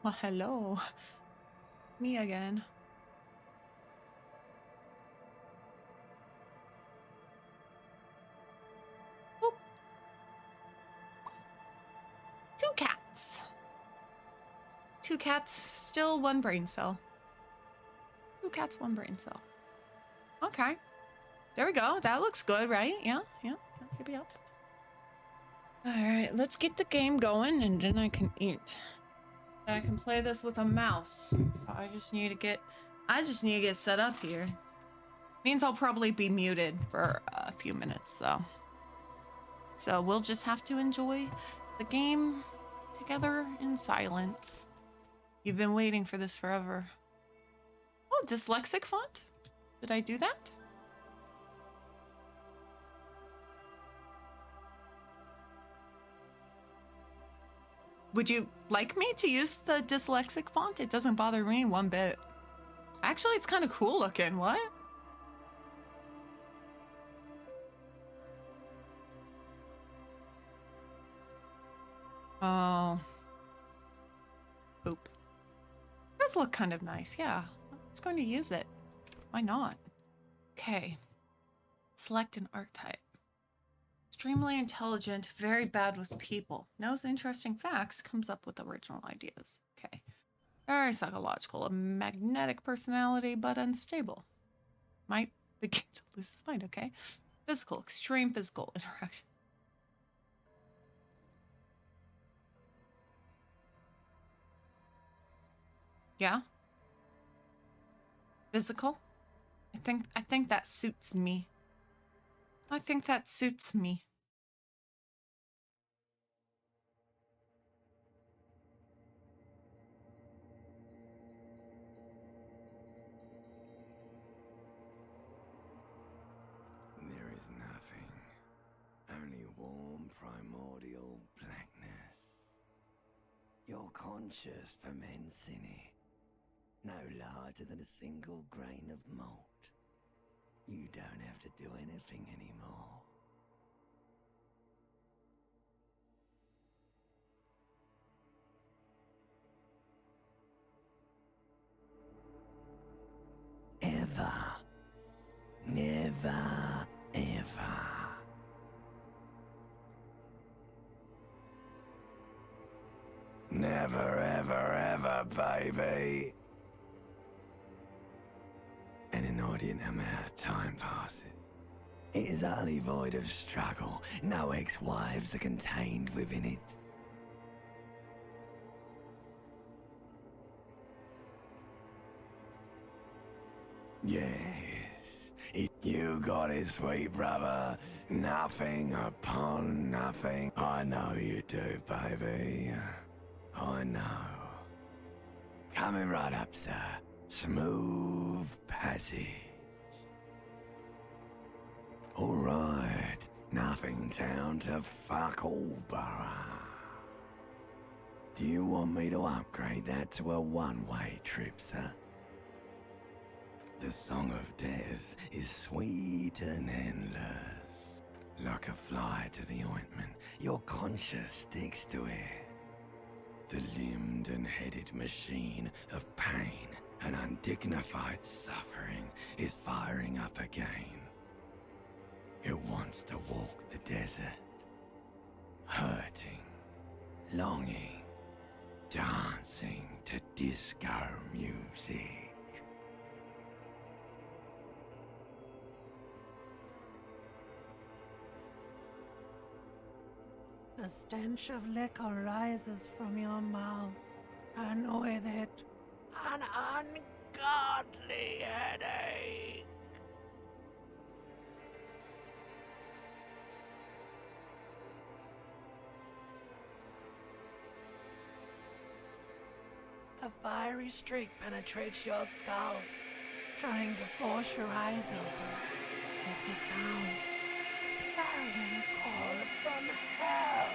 Well, hello. Me again. Oop. Two cats. Two cats, still one brain cell. Two cats, one brain cell. Okay. There we go. That looks good, right? Yeah. Yep. All right, let's get the game going and then I can eat. I can play this with a mouse. So I just need to get set up here. Means I'll probably be muted for a few minutes though. So we'll just have to enjoy the game together in silence. You've been waiting for this forever. Oh, dyslexic font? Did I do that? Would you like me to use the dyslexic font? It doesn't bother me one bit. Actually, it's kind of cool looking. What? Oh. Poop. Does look kind of nice, yeah. I was going to use it. Why not? Okay. Select an archetype. Extremely intelligent, very bad with people. Knows interesting facts, comes up with original ideas. Okay. Very psychological, a magnetic personality, but unstable. Might begin to lose his mind, okay? Physical, extreme physical interaction. Yeah? Physical? I think that suits me. I think that suits me. There is nothing, only warm primordial blackness. Your conscious ferments in it, no larger than a single grain of malt. You don't have to do anything anymore. Ever. Never, ever. Never, ever, ever, baby. An inordinate amount of time passes. It is utterly void of struggle. No ex-wives are contained within it. Yes, you got it, sweet brother. Nothing upon nothing. I know you do, baby. I know. Coming right up, sir. Smooth passage. All right, nothing town to fuck all borough. Do you want me to upgrade that to a one-way trip, sir? The song of death is sweet and endless. Like a fly to the ointment, your conscience sticks to it. The limbed and headed machine of pain and undignified suffering is firing up again. It wants to walk the desert, hurting, longing, dancing to disco music. The stench of liquor rises from your mouth, and with it, an ungodly headache. A fiery streak penetrates your skull, trying to force your eyes open. It's a sound, a clarion call from hell.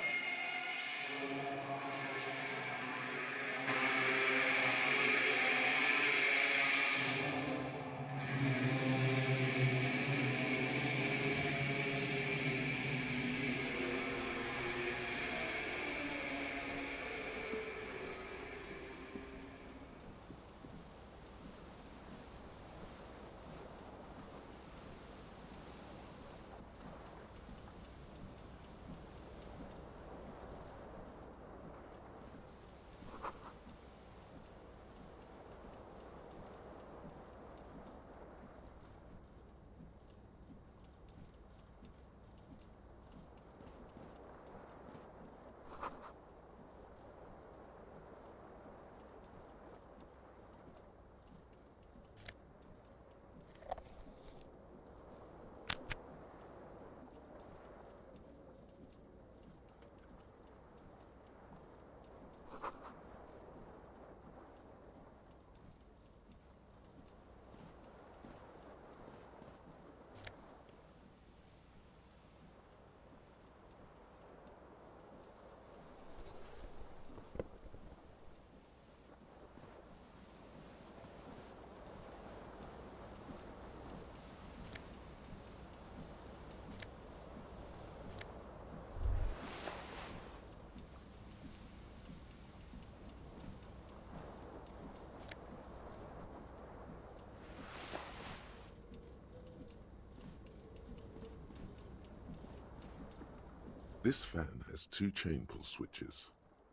This fan has two chain pull switches.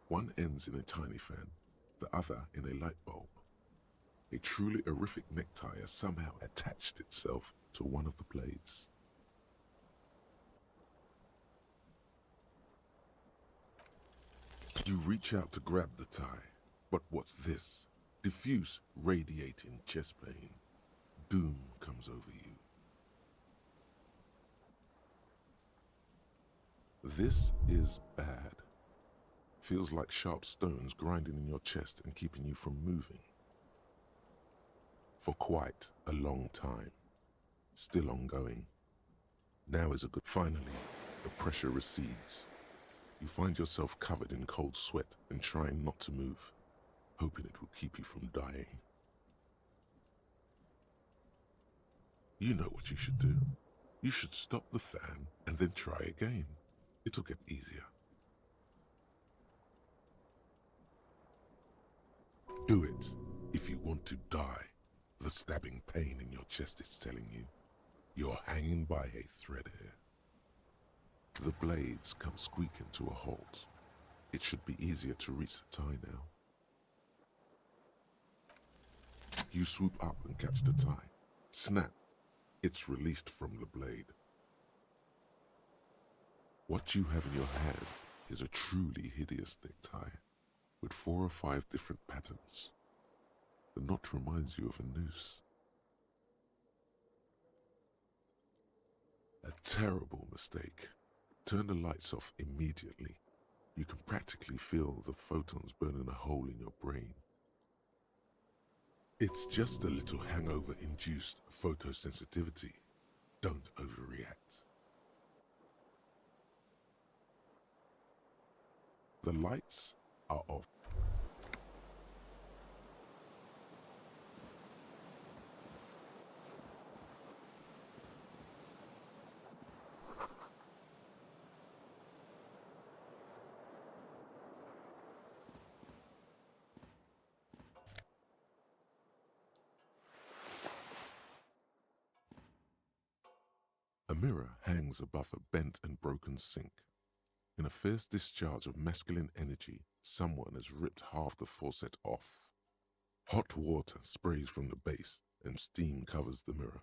One ends in a tiny fan, the other in a light bulb. A truly horrific necktie has somehow attached itself to one of the blades. You reach out to grab the tie, but what's this? Diffuse, radiating chest pain. Doom comes over you. This is bad. Feels like sharp stones grinding in your chest and keeping you from moving. For quite a long time. Still ongoing. Now is a good... Finally, the pressure recedes. You find yourself covered in cold sweat and trying not to move, hoping it will keep you from dying. You know what you should do. You should stop the fan and then try again. It'll get easier. Do it if you want to die. The stabbing pain in your chest is telling you. You're hanging by a thread here. The blades come squeaking to a halt. It should be easier to reach the tie now. You swoop up and catch the tie. Snap. It's released from the blade. What you have in your hand is a truly hideous necktie with 4 or 5 different patterns. The knot reminds you of a noose. A terrible mistake. Turn the lights off immediately. You can practically feel the photons burning a hole in your brain. It's just a little hangover-induced photosensitivity. Don't overreact. The lights are off. A mirror hangs above a bent and broken sink. In a fierce discharge of masculine energy, someone has ripped half the faucet off. Hot water sprays from the base and steam covers the mirror.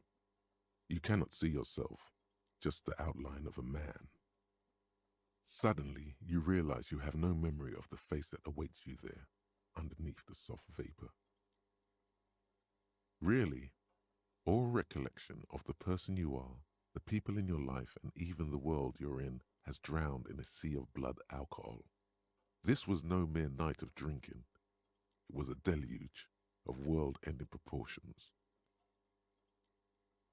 You cannot see yourself, just the outline of a man. Suddenly, you realize you have no memory of the face that awaits you there, underneath the soft vapor. Really, all recollection of the person you are, the people in your life, and even the world you're in has drowned in a sea of blood alcohol. This was no mere night of drinking. It was a deluge of world-ending proportions.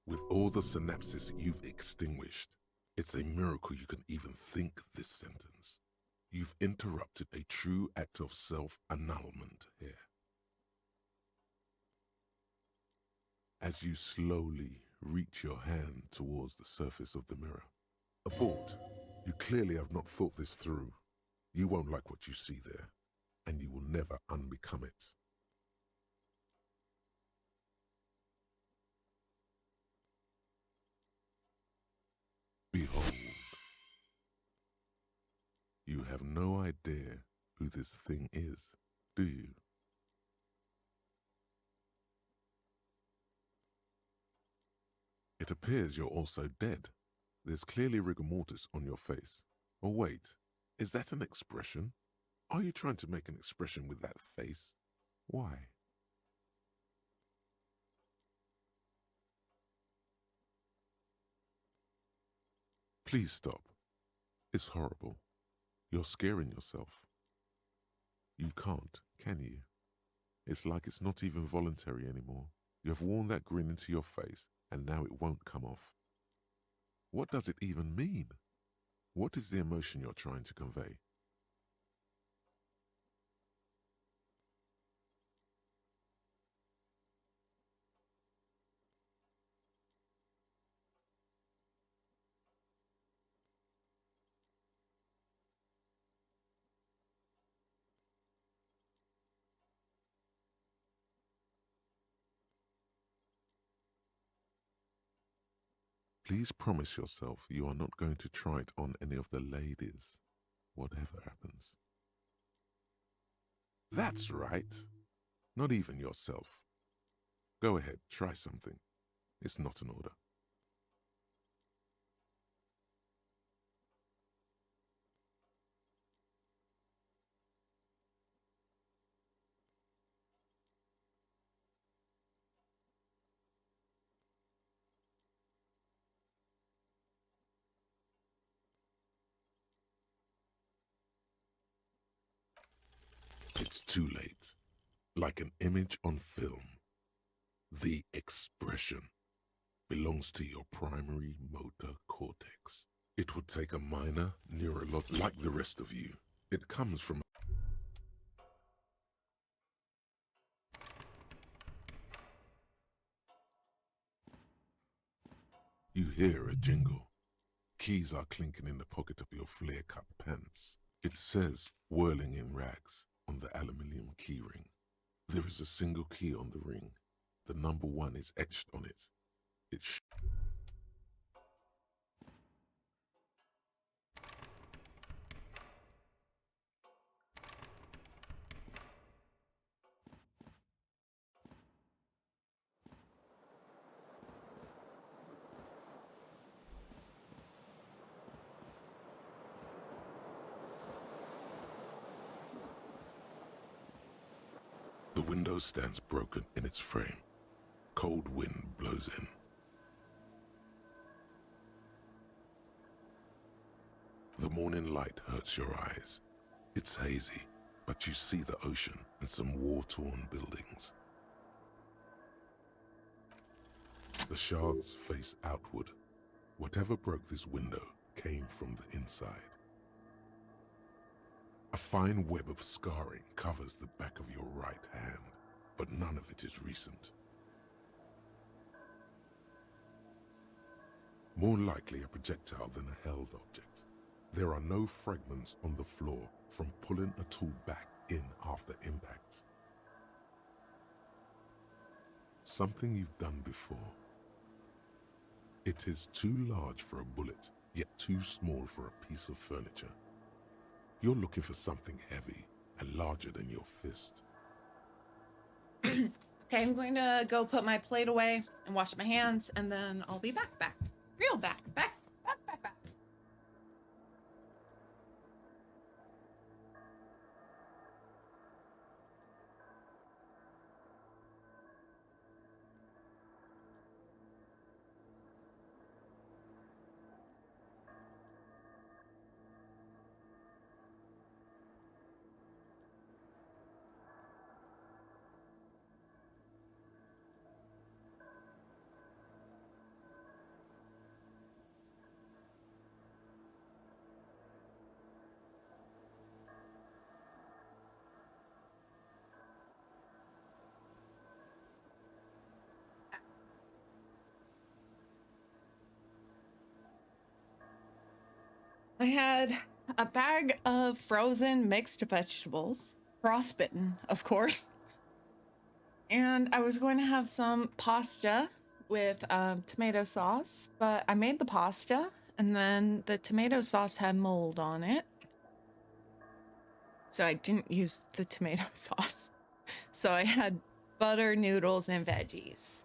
With all the synapses you've extinguished, it's a miracle you can even think this sentence. You've interrupted a true act of self-annulment here. As you slowly reach your hand towards the surface of the mirror. Abort. You clearly have not thought this through. You won't like what you see there, and you will never unbecome it. Behold. You have no idea who this thing is, do you? It appears you're also dead. There's clearly rigor mortis on your face. Oh wait, is that an expression? Are you trying to make an expression with that face? Why? Please stop. It's horrible. You're scaring yourself. You can't, can you? It's like it's not even voluntary anymore. You have worn that grin into your face, and now it won't come off. What does it even mean? What is the emotion you're trying to convey? Please promise yourself you are not going to try it on any of the ladies, whatever happens. That's right. Not even yourself. Go ahead, try something. It's not an order. It's too late. Like an image on film. The expression belongs to your primary motor cortex. It would take a minor neurolog like the rest of you. It comes from... You hear a jingle. Keys are clinking in the pocket of your flare-cut pants. It says, whirling in rags, on the aluminium keyring. There is a single key on the ring. The number 1 is etched on it. The window stands broken in its frame. Cold wind blows in. The morning light hurts your eyes. It's hazy, but you see the ocean and some war-torn buildings. The shards face outward. Whatever broke this window came from the inside. A fine web of scarring covers the back of your right hand, but none of it is recent. More likely a projectile than a held object. There are no fragments on the floor from pulling a tool back in after impact. Something you've done before. It is too large for a bullet, yet too small for a piece of furniture. You're looking for something heavy and larger than your fist. Okay, I'm going to go put my plate away and wash my hands, and then I'll be back. Real back. I had a bag of frozen mixed vegetables, frostbitten, of course. And I was going to have some pasta with tomato sauce, but I made the pasta and then the tomato sauce had mold on it. So I didn't use the tomato sauce. So I had butter, noodles, and veggies.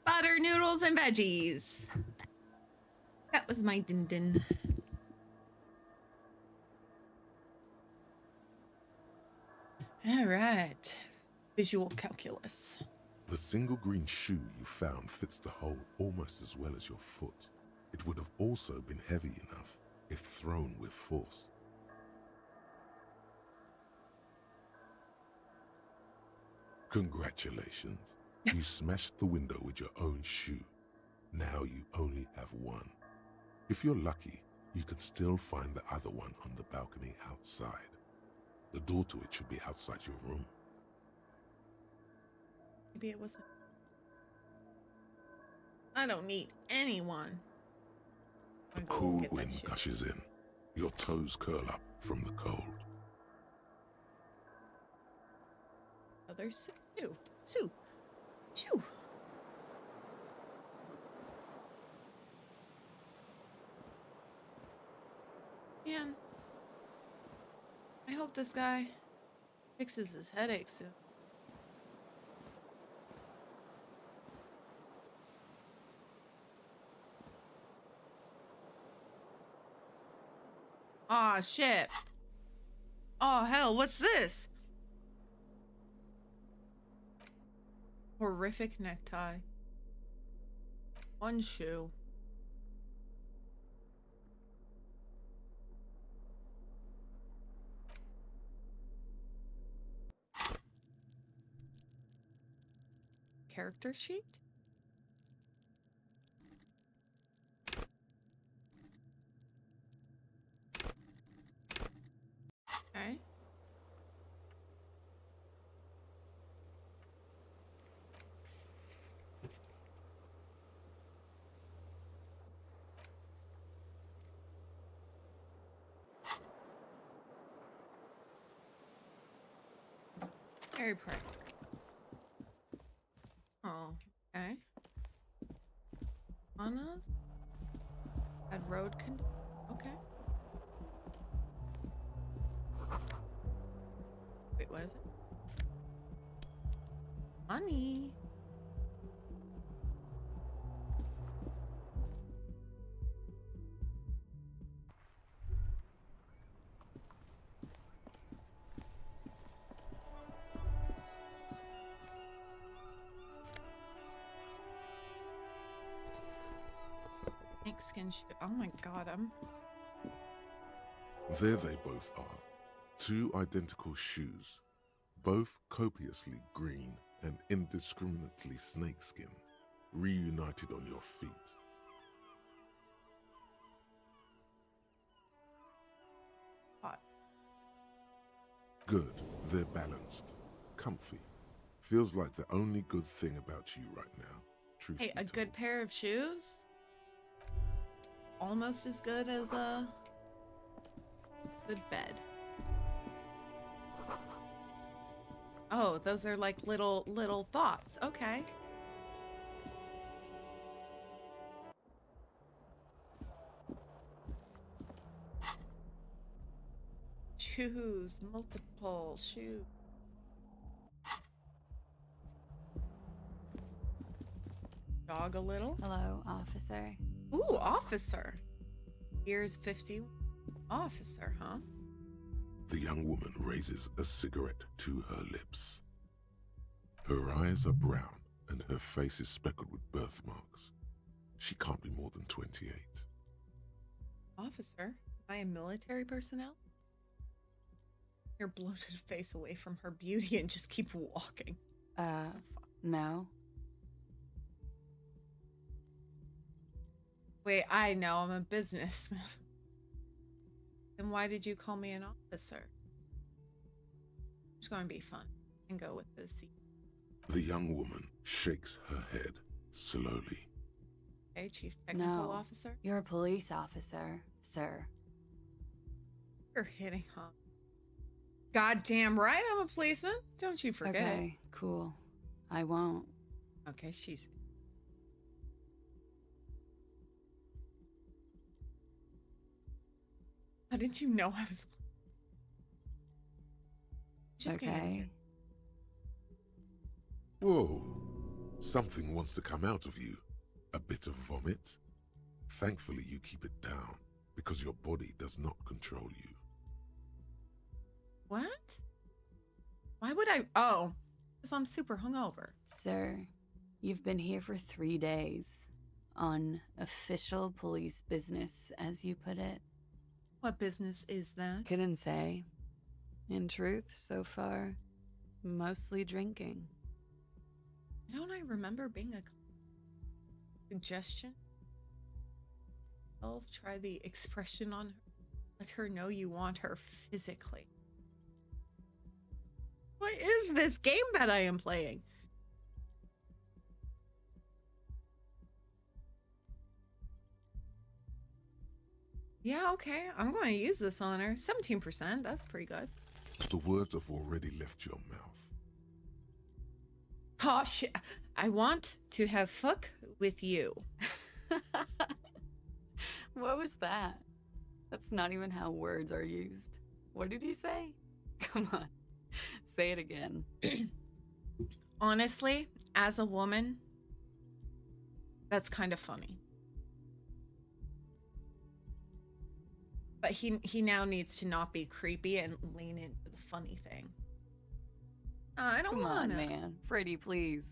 Butter, noodles, and veggies. That was my din-din. All right. Visual calculus. The single green shoe you found fits the hole almost as well as your foot. It would have also been heavy enough if thrown with force. Congratulations. You smashed the window with your own shoe. Now you only have one. If you're lucky, you could still find the other one on the balcony outside. The door to it should be outside your room. Maybe it wasn't. I don't need anyone. A cool wind gushes in. Your toes curl up from the cold. Oh, there's Sue. Sue. hope this guy fixes his headache soon. Aw, shit. Oh, hell, what's this? Horrific necktie. One shoe. Character sheet? Okay. Very pretty. Oh, okay. Anna's? Bad road condition. Okay. Wait, what is it? Money. Skin shit. Oh my god, There they both are. Two identical shoes, both copiously green and indiscriminately snakeskin, reunited on your feet. hot. Good, they're balanced, comfy. Feels like the only good thing about you right now. Truth Hey, be a told. good pair of shoes? Almost as good as a good bed. Oh, those are like little thoughts. Okay. Shoes, multiple shoes. Jog a little. Hello, officer. Ooh, officer. Years 50. Officer, huh? The young woman raises a cigarette to her lips. Her eyes are brown and her face is speckled with birthmarks. She can't be more than 28. Officer? Am I a military personnel? Your bloated face away from her beauty and just keep walking. No. Wait, I know, I'm a businessman. Then why did you call me an officer? It's going to be fun and go with the seat. The young woman shakes her head slowly. Okay, Chief Technical No. Officer? You're a police officer, sir. You're hitting, huh? Goddamn right, I'm a policeman. Don't you forget Okay, cool. I won't. it. Okay, she's... How did you know I was... Just getting Okay. here. Whoa, something wants to come out of you. A bit of vomit. Thankfully, you keep it down because your body does not control you. What? Why would I? Oh, because I'm super hungover. Sir, you've been here for 3 days. On official police business, as you put it. What business is that? Couldn't say. In truth, so far, mostly drinking. Don't I remember being a suggestion? Oh, try the expression on her. Let her know you want her physically. What is this game that I am playing? Yeah, okay. I'm going to use this on her. 17%. That's pretty good. The words have already left your mouth. Oh, shit. I want to have fuck with you. What was that? That's not even how words are used. What did you say? Come on. Say it again. Honestly, as a woman, that's kind of funny. But he now needs to not be creepy and lean into the funny thing. I don't Come on, wanna. man. Pretty, please.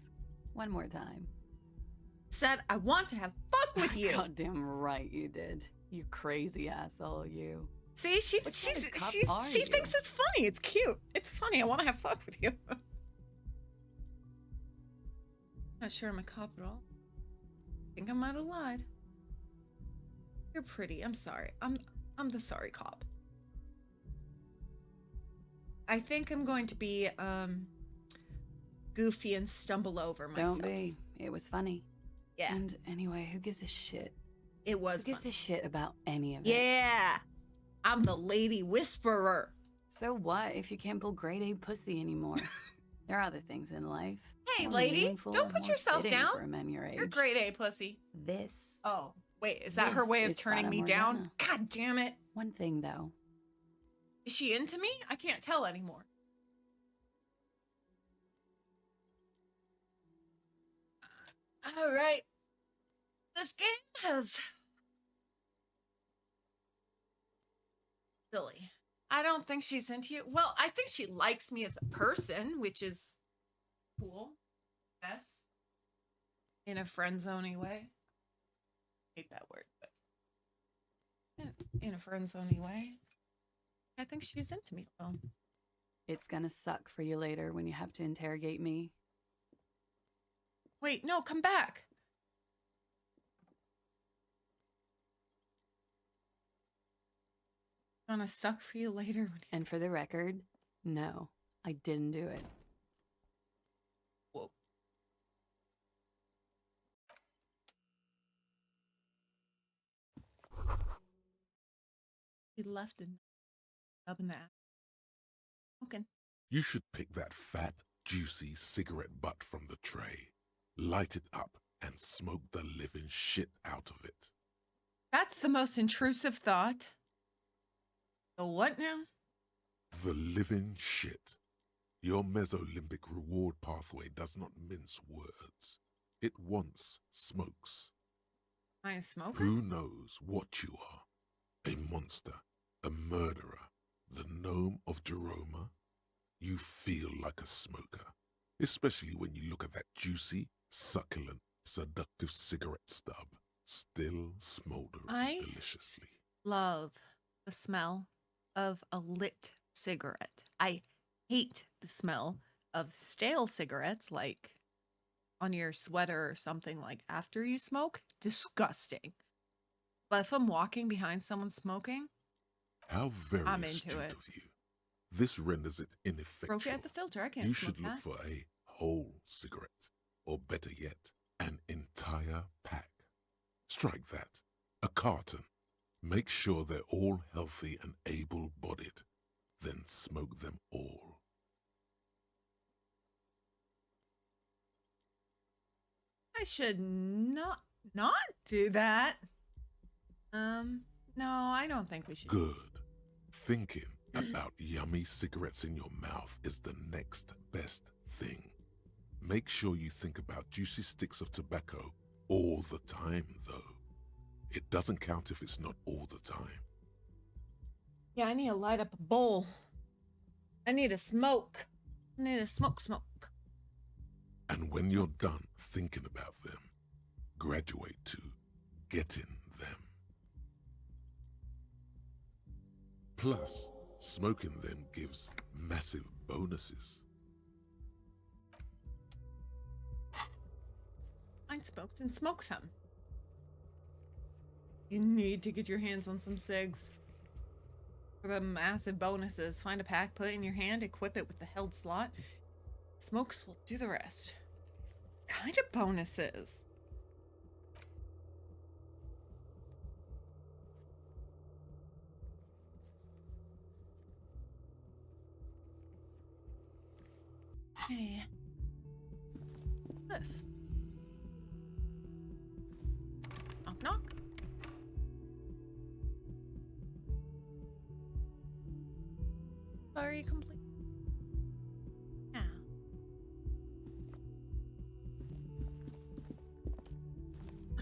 One more time. Said I want to have fun with you. Goddamn right you did. You crazy asshole, you. See, she What kind of cop are she you? thinks it's funny. It's cute. It's funny. I want to have fun with you. Not sure I'm a cop at all. Think I might have lied. You're pretty. I'm sorry. I'm the sorry cop. I think I'm going to be goofy and stumble over myself. Don't be. It was funny. Yeah. And anyway, who gives a shit? It was Who gives funny. a shit about any of it? Yeah. I'm the lady whisperer. So what if you can't pull grade A pussy anymore? There are other things in life. Hey, more lady, meaningful don't and put more yourself fitting down. for a man your age. You're grade A pussy. This. Oh, wait, is that her This way of is turning Fata me down? Morgana. God damn it. One thing though. Is she into me? I can't tell anymore. All right. This game has... Silly. I don't think she's into you. Well, I think she likes me as a person, which is cool. Yes. In a friend zone-y way. Hate that word, but in a friend zone-y way. I think she's into me, though. It's gonna suck for you later when you have to interrogate me. Wait, no, come back. Gonna suck for you later. And for the record, no, I didn't do it. Whoa. He left and up in the app. Okay. You should pick that fat, juicy cigarette butt from the tray, light it up, and smoke the living shit out of it. That's the most intrusive thought. The what now? The living shit. Your mesolimbic reward pathway does not mince words. It wants smokes. I a smoker? Who knows what you are? A monster, a murderer, the gnome of Jeroma? You feel like a smoker, especially when you look at that juicy, succulent, seductive cigarette stub, still smoldering deliciously. Love the smell of a lit cigarette. I hate the smell of stale cigarettes, like on your sweater or something, like after you smoke. Disgusting. But if I'm walking behind someone smoking, How very I'm into astute it. of you. This renders it ineffectual. broke it at the filter. I can't You smoke should look that. for a whole cigarette, or better yet, an entire pack. Strike that. A carton. Make sure they're all healthy and able-bodied. Then smoke them all. I should not do that. No, I don't think we should. Good. Thinking about yummy cigarettes in your mouth is the next best thing. Make sure you think about juicy sticks of tobacco all the time, though. It doesn't count if it's not all the time. Yeah, I need to light up a bowl. I need to smoke. I need to smoke. And when you're done thinking about them, graduate to getting them. Plus, smoking them gives massive bonuses. I smoked and smoke some. You need to get your hands on some cigs. For the massive bonuses, find a pack, put it in your hand, equip it with the held slot. Smokes will do the rest. Kind of bonuses. Hey. This. Knock knock. Are you complete?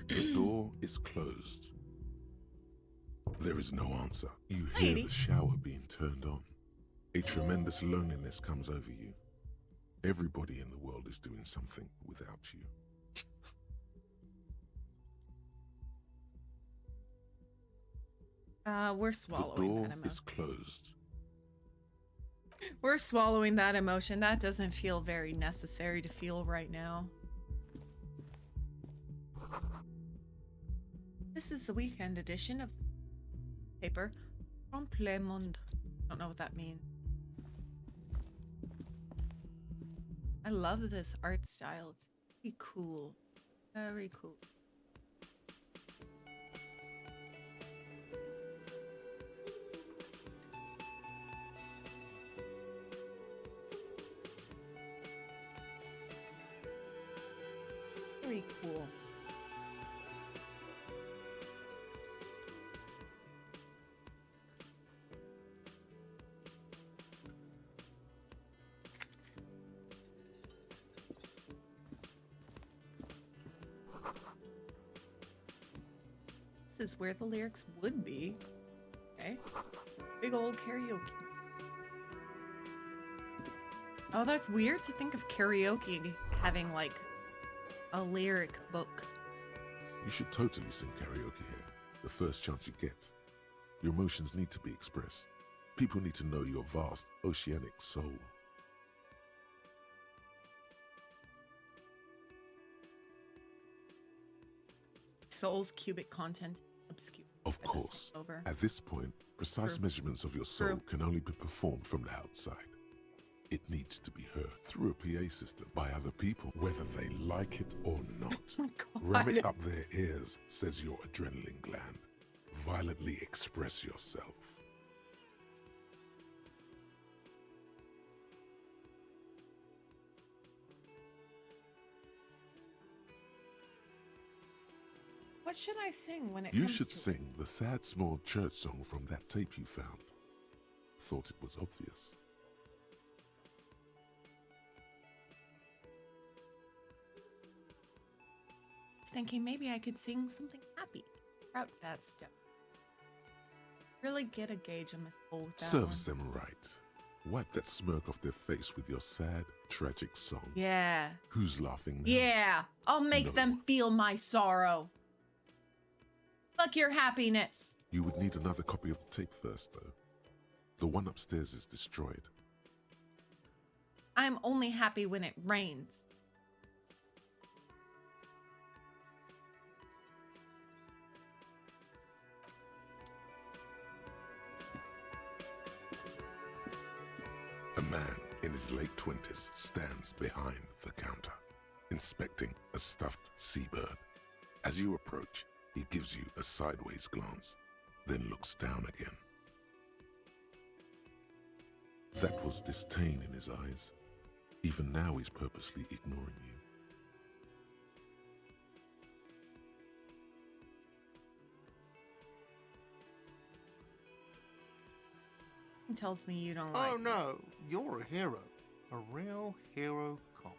The door is closed. There is no answer. You hear Lady. the shower being turned on. A tremendous loneliness comes over you. Everybody in the world is doing something without you. We're The swallowing door that emotion. is closed. We're swallowing that emotion. That doesn't feel very necessary to feel right now. This is the weekend edition of the paper Trompe Monde. Don't know what that means. I love this art style. It's pretty cool. Very cool. Very cool. This is where the lyrics would be. Okay. Big old karaoke. Oh, that's weird to think of karaoke having like a lyric book. You should totally sing karaoke here, the first chance you get. Your emotions need to be expressed. People need to know your vast, oceanic soul. Soul's cubic content obscure. Of course, Over. at this point, precise True. measurements of your soul True. can only be performed from the outside. It needs to be heard through a PA system by other people, whether they like it or not. Oh my God. Ram it up their ears, says your adrenaline gland. Violently express yourself. What should I sing when it You comes should to it? sing the sad small church song from that tape you found. Thought it was obvious. Thinking maybe I could sing something happy about that stuff. Really get a gauge on my soul with that Serves one. them right. Wipe that smirk off their face with your sad, tragic song. Yeah. Who's laughing now? Yeah. I'll make No them one. feel my sorrow. Fuck your happiness. You would need another copy of the tape first, though. The one upstairs is destroyed. I'm only happy when it rains. A man in his late 20s stands behind the counter, inspecting a stuffed seabird. As you approach, he gives you a sideways glance, then looks down again. That was disdain in his eyes. Even now he's purposely ignoring you. It tells me you don't like Oh me. no, you're a hero. A real hero cop.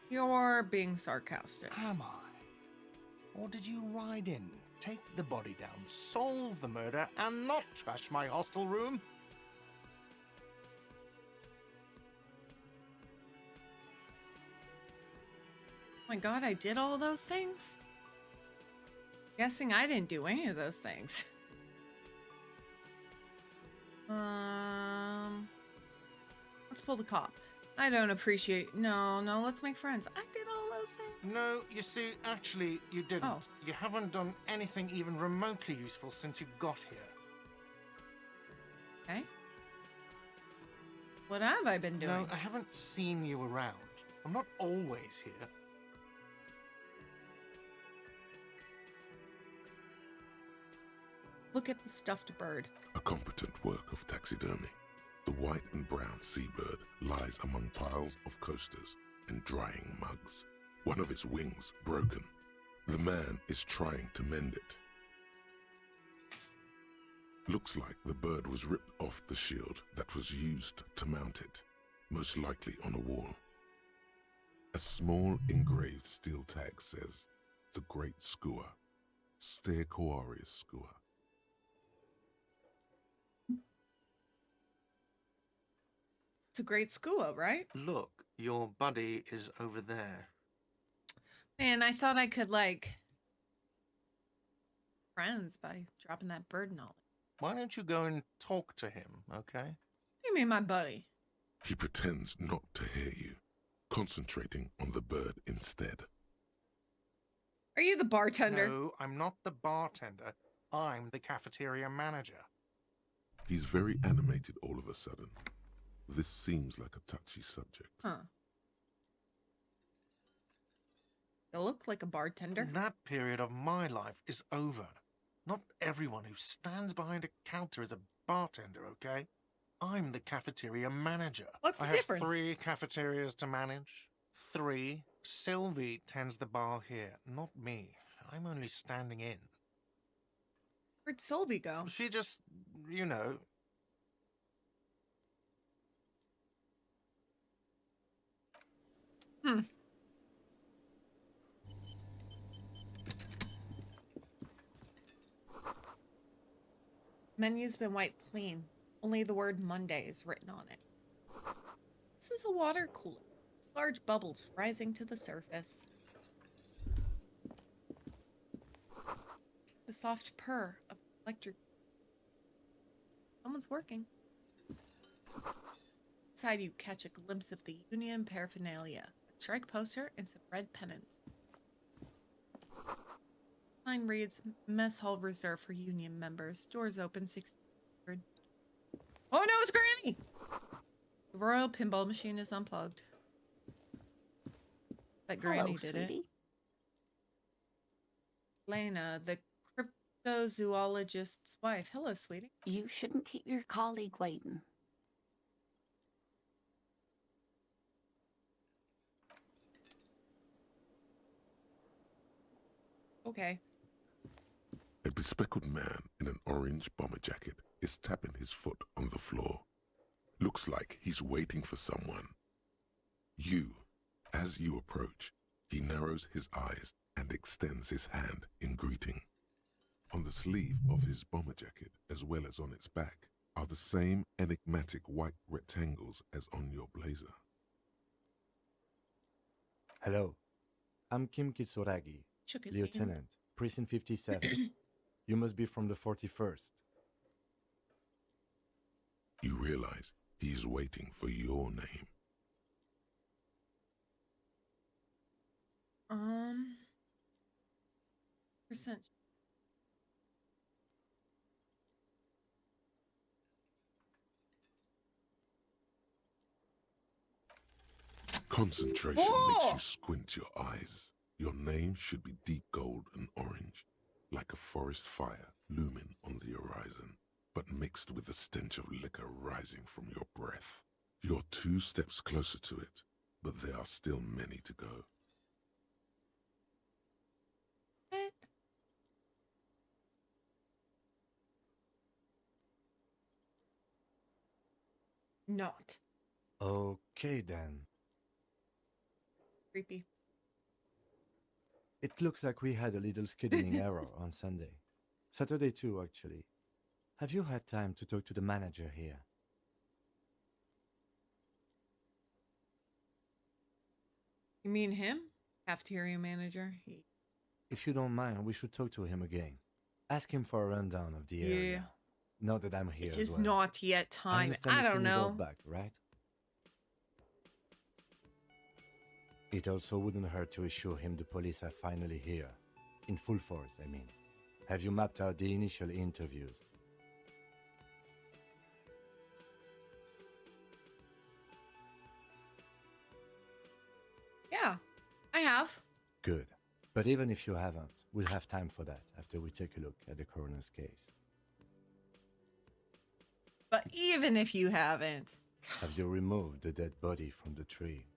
You're being sarcastic. Am I? Or did you ride in, take the body down, solve the murder, and not trash my hostel room? Oh my God, I did all those things? Guessing I didn't do any of those things. Let's pull the cop. I don't appreciate. No, let's make friends. I did all those things. No, you see, actually, you didn't. Oh. You haven't done anything even remotely useful since you got here. Okay. What have I been doing? No, I haven't seen you around. I'm not always here. Look at the stuffed bird. A competent work of taxidermy. The white and brown seabird lies among piles of coasters and drying mugs. One of its wings broken. The man is trying to mend it. Looks like the bird was ripped off the shield that was used to mount it, most likely on a wall. A small engraved steel tag says, "The Great Skua, Stair Koarius Skua." It's a great skua, right? Look, your buddy is over there. Man, I thought I could, like, friends by dropping that bird knowledge. Why don't you go and talk to him, okay? You mean my buddy? He pretends not to hear you, concentrating on the bird instead. Are you the bartender? No, I'm not the bartender. I'm the cafeteria manager. He's very animated all of a sudden. This seems like a touchy subject. Huh. You look like a bartender. That period of my life is over. Not everyone who stands behind a counter is a bartender, okay? I'm the cafeteria manager. What's the I have difference? 3 cafeterias to manage. 3. Sylvie tends the bar here, not me. I'm only standing in. Where'd Sylvie go? She just, you know... Menu's been wiped clean. Only the word Monday is written on it. This is a water cooler. Large bubbles rising to the surface. The soft purr of electric. Someone's working. Inside you catch a glimpse of the Union paraphernalia. A strike poster and some red pennants. Sign reads, Mess Hall reserved for Union members. Doors open 1600. Oh no, it's Granny! The Royal Pinball Machine is unplugged. But Granny did it. Lena, the cryptozoologist's wife. Hello, sweetie. You shouldn't keep your colleague waiting. Okay. A bespectacled man in an orange bomber jacket is tapping his foot on the floor. Looks like he's waiting for someone. As you approach, he narrows his eyes and extends his hand in greeting. On the sleeve of his bomber jacket, as well as on its back, are the same enigmatic white rectangles as on your blazer. Hello, I'm Kim Kitsuragi, Shook his hand. Lieutenant, Precinct 57. You must be from the 41st. You realize he's waiting for your name. Percent. Concentration makes you squint your eyes. Your name should be deep gold and orange, like a forest fire looming on the horizon, but mixed with the stench of liquor rising from your breath. You're 2 steps closer to it, but there are still many to go. What? Not. Okay then. Creepy. It looks like we had a little scheduling error on Sunday. Saturday too, actually. Have you had time to talk to the manager here? You mean him? Cafeteria manager? If you don't mind, we should talk to him again. Ask him for a rundown of the Yeah. area. Now that I'm here It's as just well. not yet time. understand I the don't soon you know. got back, right? It also wouldn't hurt to assure him the police are finally here. In full force, I mean. Have you mapped out the initial interviews? Yeah, I have. Good. But even if you haven't, we'll have time for that after we take a look at the coroner's case. But even if you haven't. Have you removed the dead body from the tree?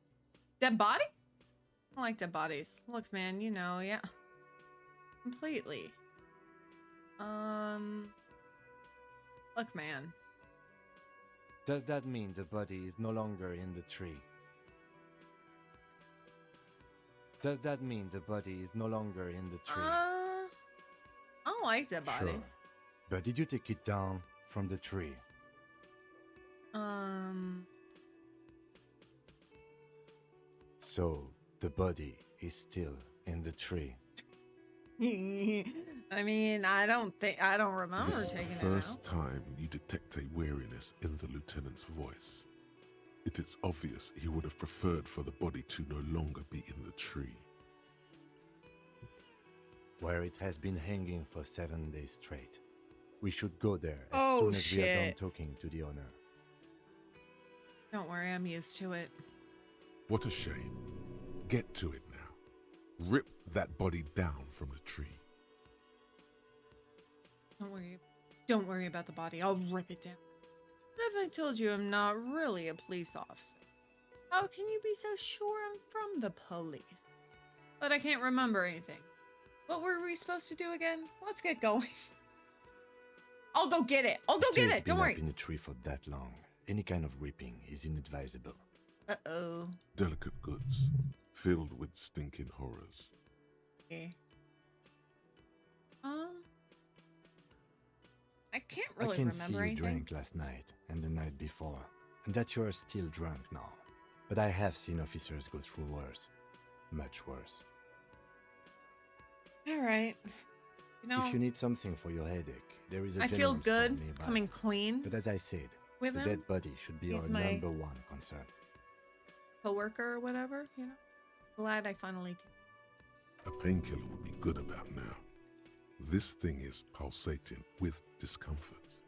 Dead body? I like dead bodies. Look, man, you know, yeah. Completely. Look, man. Does that mean the body is no longer in the tree? Does that mean the body is no longer in the tree? I don't like dead bodies. Sure. But did you take it down from the tree? So the body is still in the tree. I mean, I don't remember This is the taking it first out. time you detect a weariness in the lieutenant's voice. It is obvious he would have preferred for the body to no longer be in the tree. Where it has been hanging for 7 days straight. We should go there as Oh, soon as we are done shit. talking to the owner. Don't worry, I'm used to it. What a shame. Get to it now. Rip that body down from the tree. Don't worry about the body. I'll rip it down. What if I told you I'm not really a police officer? How can you be so sure I'm from the police? But I can't remember anything. What were we supposed to do again? Let's get going. I'll go get it. I'll go After get it's it. Don't been worry. up in a tree for that long, any kind of ripping is inadvisable. Uh-oh. Delicate goods, filled with stinking horrors. Okay. I can't really I can see remember you anything. drank last night and the night before, and that you are still drunk now. But I have seen officers go through worse. Much worse. All right. You know, If you need something for your headache, there is a I feel general store good nearby. coming clean But as I said, with the him. dead body should be He's our my- number one concern. Coworker or whatever, you know. Glad I finally came. A painkiller would be good about now. This thing is pulsating with discomfort.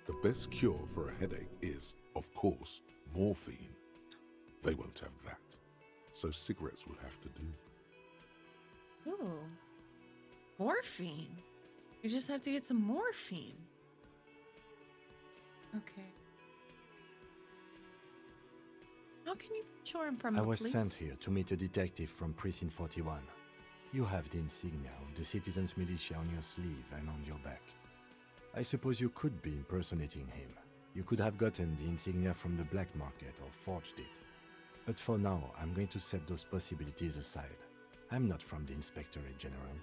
The best cure for a headache is, of course, morphine. They won't have that, so cigarettes will have to do. Ooh. Morphine. You just have to get some morphine. Okay. How can you be sure I'm from I the was police? sent here to meet a detective from Precinct 41. You have the insignia of the Citizens Militia on your sleeve and on your back. I suppose you could be impersonating him. You could have gotten the insignia from the black market or forged it. But for now, I'm going to set those possibilities aside. I'm not from the Inspectorate General.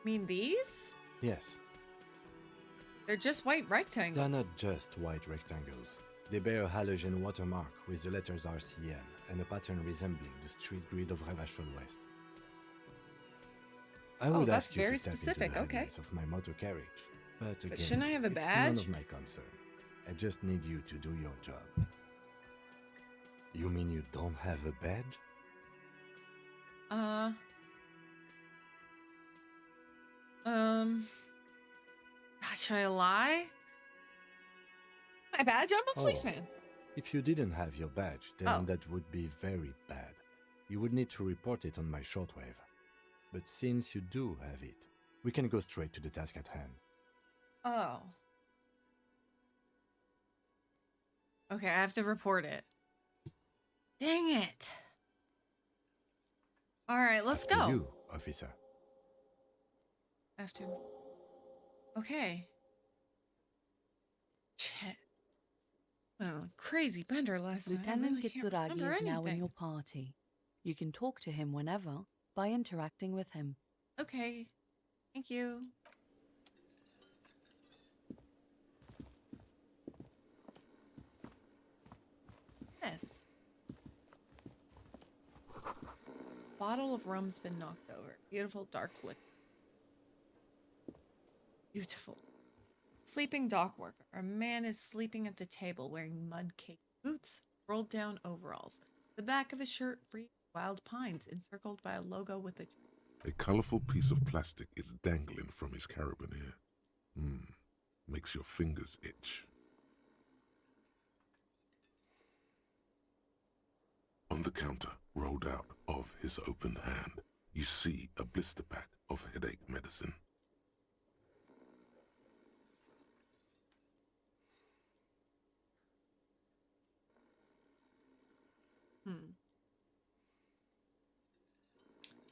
mean these? Yes, They're just white rectangles. they're not just white rectangles. They bear a halogen watermark with the letters RCN and a pattern resembling the street grid of Revachol West. I would that's ask you very to step specific, into the okay. headlights of my motor carriage. But again, shouldn't I have a it's none badge? of my concern. I just need you to do your job. You mean you don't have a badge? Should I lie? My badge? I'm a policeman. If you didn't have your badge, then Oh. that would be very bad. You would need to report it on my shortwave. But since you do have it, we can go straight to the task at hand. Oh. Okay, I have to report it. Dang it. All right, let's After go. you, officer. After. Okay. Shit. Crazy bender last night. I Lieutenant really can't Kitsuragi remember is now in anything. your party. You can talk to him whenever by interacting with him. Okay. Thank you. Yes. Bottle of rum's been knocked over. Beautiful dark liquor. Beautiful. Sleeping dock worker. A man is sleeping at the table wearing mud-caked boots, rolled down overalls. The back of his shirt reads Wild Pines, encircled by a logo with a... A colorful piece of plastic is dangling from his carabiner. Makes your fingers itch. On the counter, rolled out of his open hand, you see a blister pack of headache medicine.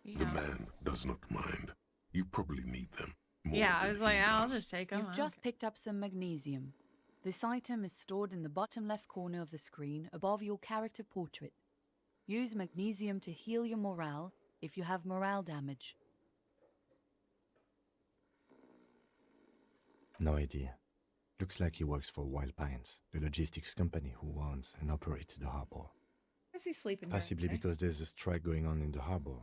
The Yeah. man does not mind. You probably need them. More Yeah, I than was like, he I'll does. just take them. You've just picked up some magnesium. This item is stored in the bottom left corner of the screen above your character portrait. Use magnesium to heal your morale if you have morale damage. No idea. Looks like he works for Wild Pines, the logistics company who owns and operates the harbor. Is he sleeping during Possibly the day? because there's a strike going on in the harbor.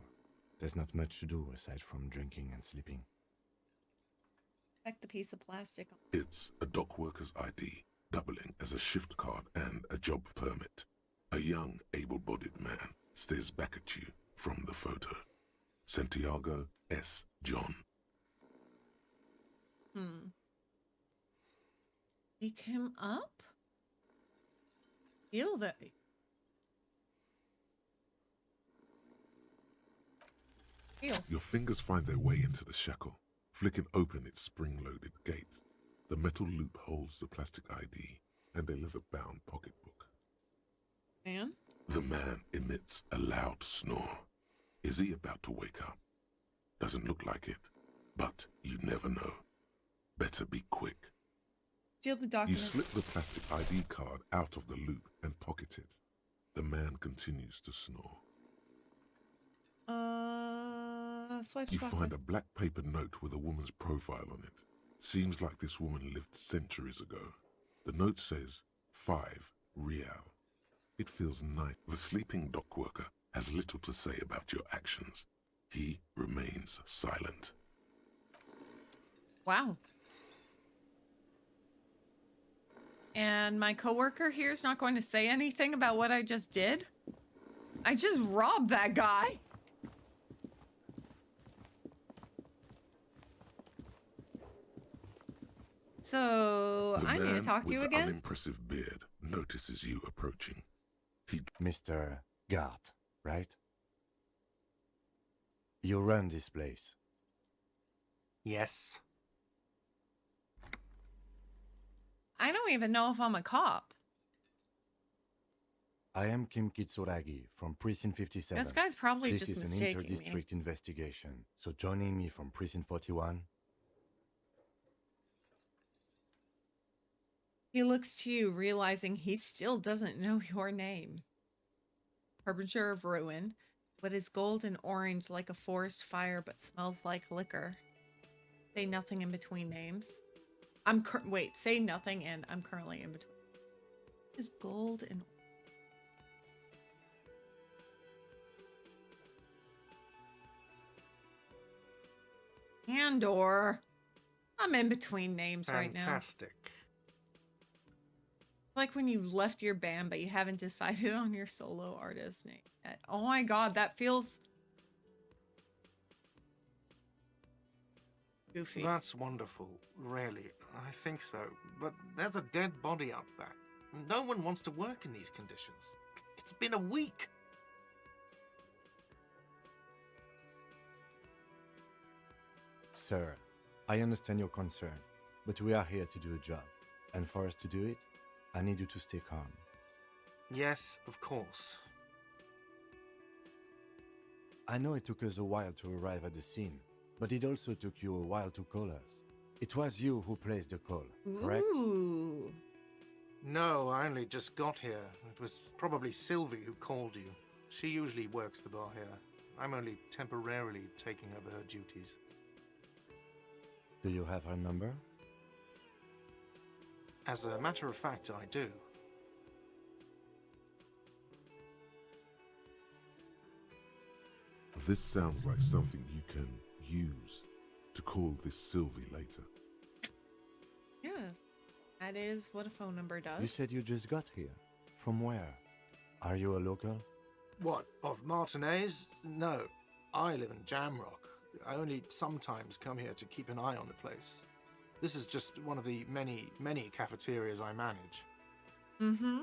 There's not much to do aside from drinking and sleeping. Check the piece of plastic. It's a dock worker's ID, doubling as a shift card and a job permit. A young, able-bodied man stares back at you from the photo. Santiago S. John. Pick him up? Feel that. Feel. Your fingers find their way into the shackle, flicking open its spring-loaded gate. The metal loop holds the plastic ID and a leather-bound pocketbook. Man? The man emits a loud snore. Is he about to wake up? Doesn't look like it, but you never know. Better be quick. Steal the You document. slip the plastic ID card out of the loop and pocket it. The man continues to snore. Swipe You document. find a black paper note with a woman's profile on it. Seems like this woman lived centuries ago. The note says, 5 Real. It feels nice. The sleeping dock worker has little to say about your actions. He remains silent. Wow. And my coworker here is not going to say anything about what I just did? I just robbed that guy. So The I need to man talk to you with the again. unimpressive beard notices you approaching. He Mr. Gart, right? You run this place. Yes. I don't even know if I'm a cop. I am Kim Kitsuragi from Precinct 57. This guy's probably This just is an mistaking me. inter-district investigation, so joining me from Precinct 41. He looks to you, realizing he still doesn't know your name. Harbinger of ruin. What is gold and orange like a forest fire but smells like liquor? Say nothing in between names. Wait, say nothing and I'm currently in between. Is gold and Andor. I'm in between names right now. Fantastic. Like when you left your band, but you haven't decided on your solo artist name yet. Oh my god, that feels goofy. That's wonderful, really. I think so. But there's a dead body out back. No one wants to work in these conditions. It's been a week. Sir, I understand your concern, but we are here to do a job. And for us to do it, I need you to stay calm. Yes, of course. I know it took us a while to arrive at the scene, but it also took you a while to call us. It was you who placed the call, correct? Ooh. No, I only just got here. It was probably Sylvie who called you. She usually works the bar here. I'm only temporarily taking over her duties. Do you have her number? As a matter of fact, I do. This sounds like something you can use to call this Sylvie later. Yes. That is what a phone number does. You said you just got here. From where? Are you a local? What, of Martinez? No, I live in Jamrock. I only sometimes come here to keep an eye on the place. This is just one of the many, many cafeterias I manage. Mm-hmm.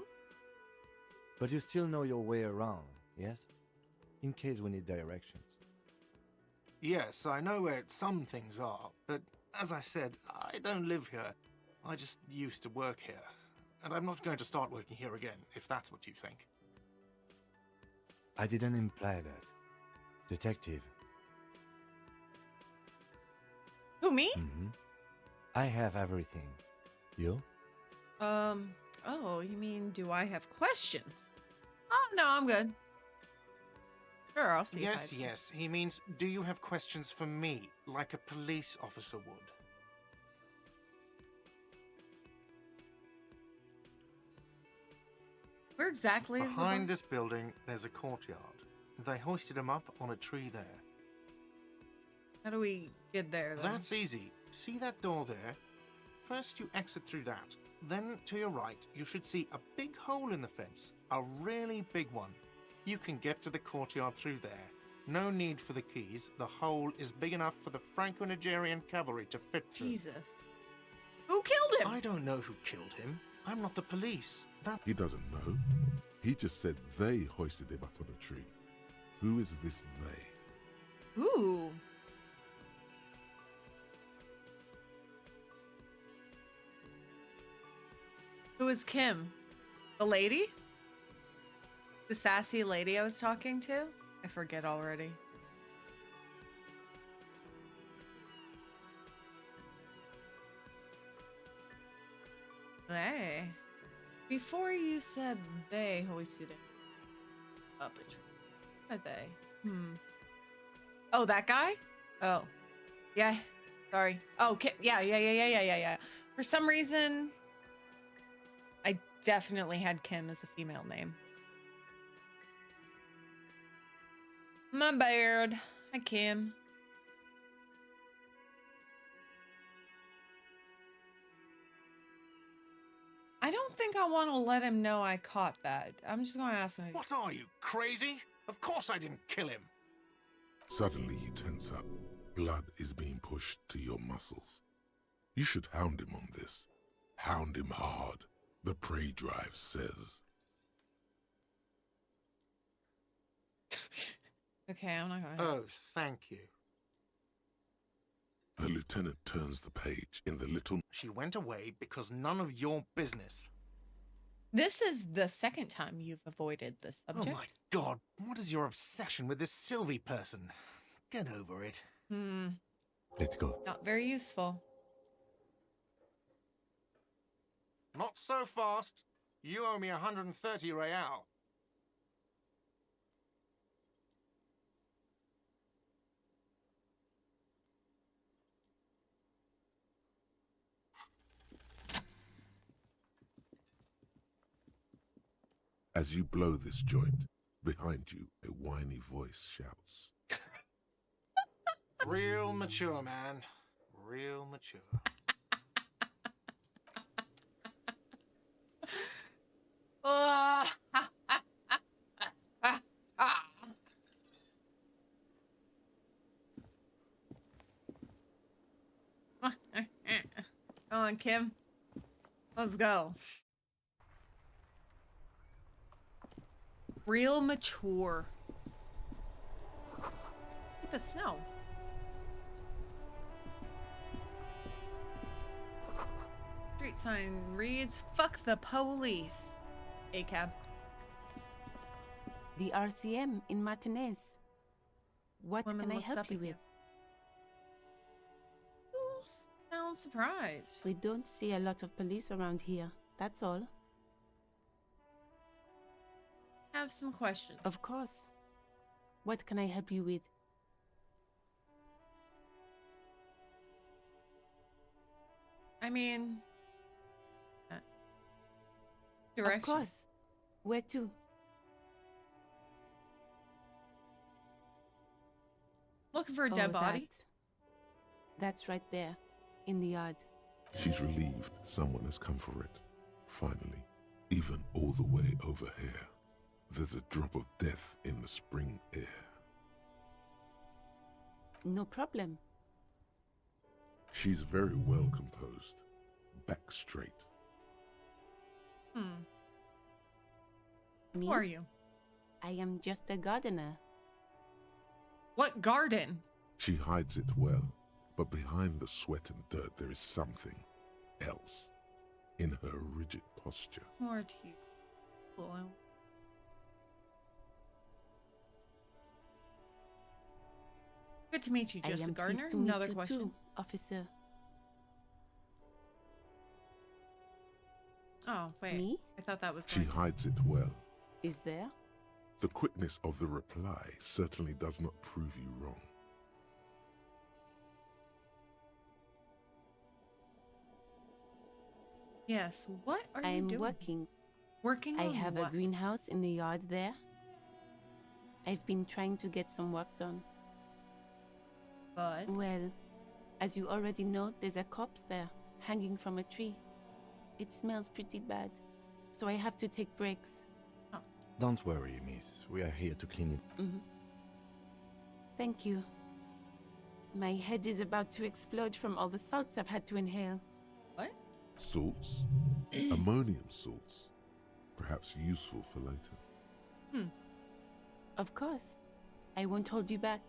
But you still know your way around, yes? In case we need directions. Yes, I know where some things are, but as I said, I don't live here. I just used to work here. And I'm not going to start working here again, if that's what you think. I didn't imply that. Detective. Who, me? I have everything. You? Oh, you mean, do I have questions? Oh, no, I'm good. Sure, I'll see if I have Yes, some. yes. He means, do you have questions for me, like a police officer would? Where exactly is the Behind bar? this building, there's a courtyard. They hoisted him up on a tree there. How do we get there, then? That's easy. See that door there? First, you exit through that. Then, to your right, you should see a big hole in the fence. A really big one. You can get to the courtyard through there. No need for the keys. The hole is big enough for the Franco-Nigerian cavalry to fit through. Jesus. Who killed him? I don't know who killed him. I'm not the police. He doesn't know. He just said they hoisted him up on a tree. Who is this they? Ooh. Who is Kim? The lady? The sassy lady I was talking to? I forget already. Hey. Before you said they hoisted it up a tree. Are they? Oh, that guy? Oh. Yeah. Sorry. Oh, Kim. Yeah. For some reason, I definitely had Kim as a female name. My bad. Hi, Kim. I don't think I want to let him know I caught that. I'm just going to ask him. What are you, crazy? Of course I didn't kill him. Suddenly you tense up. Blood is being pushed to your muscles. You should hound him on this. Hound him hard, the prey drive says. Okay, I'm not going to. Oh, thank you. The lieutenant turns the page in the little... She went away because none of your business. This is the second time you've avoided this subject. Oh my god, what is your obsession with this Sylvie person? Get over it. Let's go. Not very useful. Not so fast. You owe me 130 real. As you blow this joint, behind you, a whiny voice shouts. Real mature, man. Real mature. Come on, Kim. Let's go. Real mature. Keep it snow. Street sign reads, "Fuck the police." A-cab. The RCM in Martinez. What Woman can I looks help up you at with? You sound surprised. We don't see a lot of police around here, that's all. Have some questions. Of course. What can I help you with? I mean, direction. Of course. Where to? Looking for a dead body. That's right there, in the yard. She's relieved someone has come for it. Finally, even all the way over here, there's a drop of death in the spring air. No problem. She's very well composed, back straight. Me? Who are you? I am just a gardener. What garden? She hides it well, but behind the sweat and dirt there is something else in her rigid posture. Who are you? Hello. Good to meet you, I Joseph am Gardner. pleased to meet Another you question. too, officer. Oh, wait. Me? I thought that was She going hides it well. Is there? The quickness of the reply certainly does not prove you wrong. Yes, what are I you am doing? working. Working I on have what? a greenhouse in the yard there. I've been trying to get some work done. But Well, as you already know, there's a corpse there, hanging from a tree. It smells pretty bad, so I have to take breaks. Don't worry, miss. We are here to clean it. Thank you. My head is about to explode from all the salts I've had to inhale. what? Salts? Ammonium salts. Perhaps useful for later. Of course. I won't hold you back.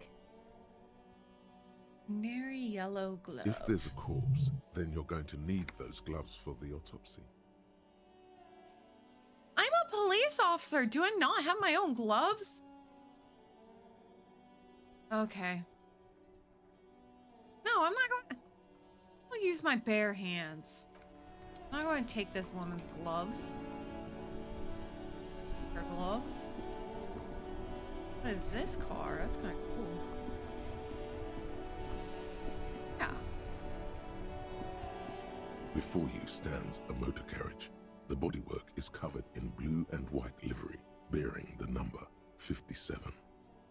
Canary yellow glove. If there's a corpse, then you're going to need those gloves for the autopsy. I'm a police officer. Do I not have my own gloves? Okay. No, I'm not going. I'll use my bare hands. I'm not going to take this woman's gloves. Her gloves. What is this car? That's kind of cool. Yeah. Before you stands a motor carriage. The bodywork is covered in blue and white livery, bearing the number 57.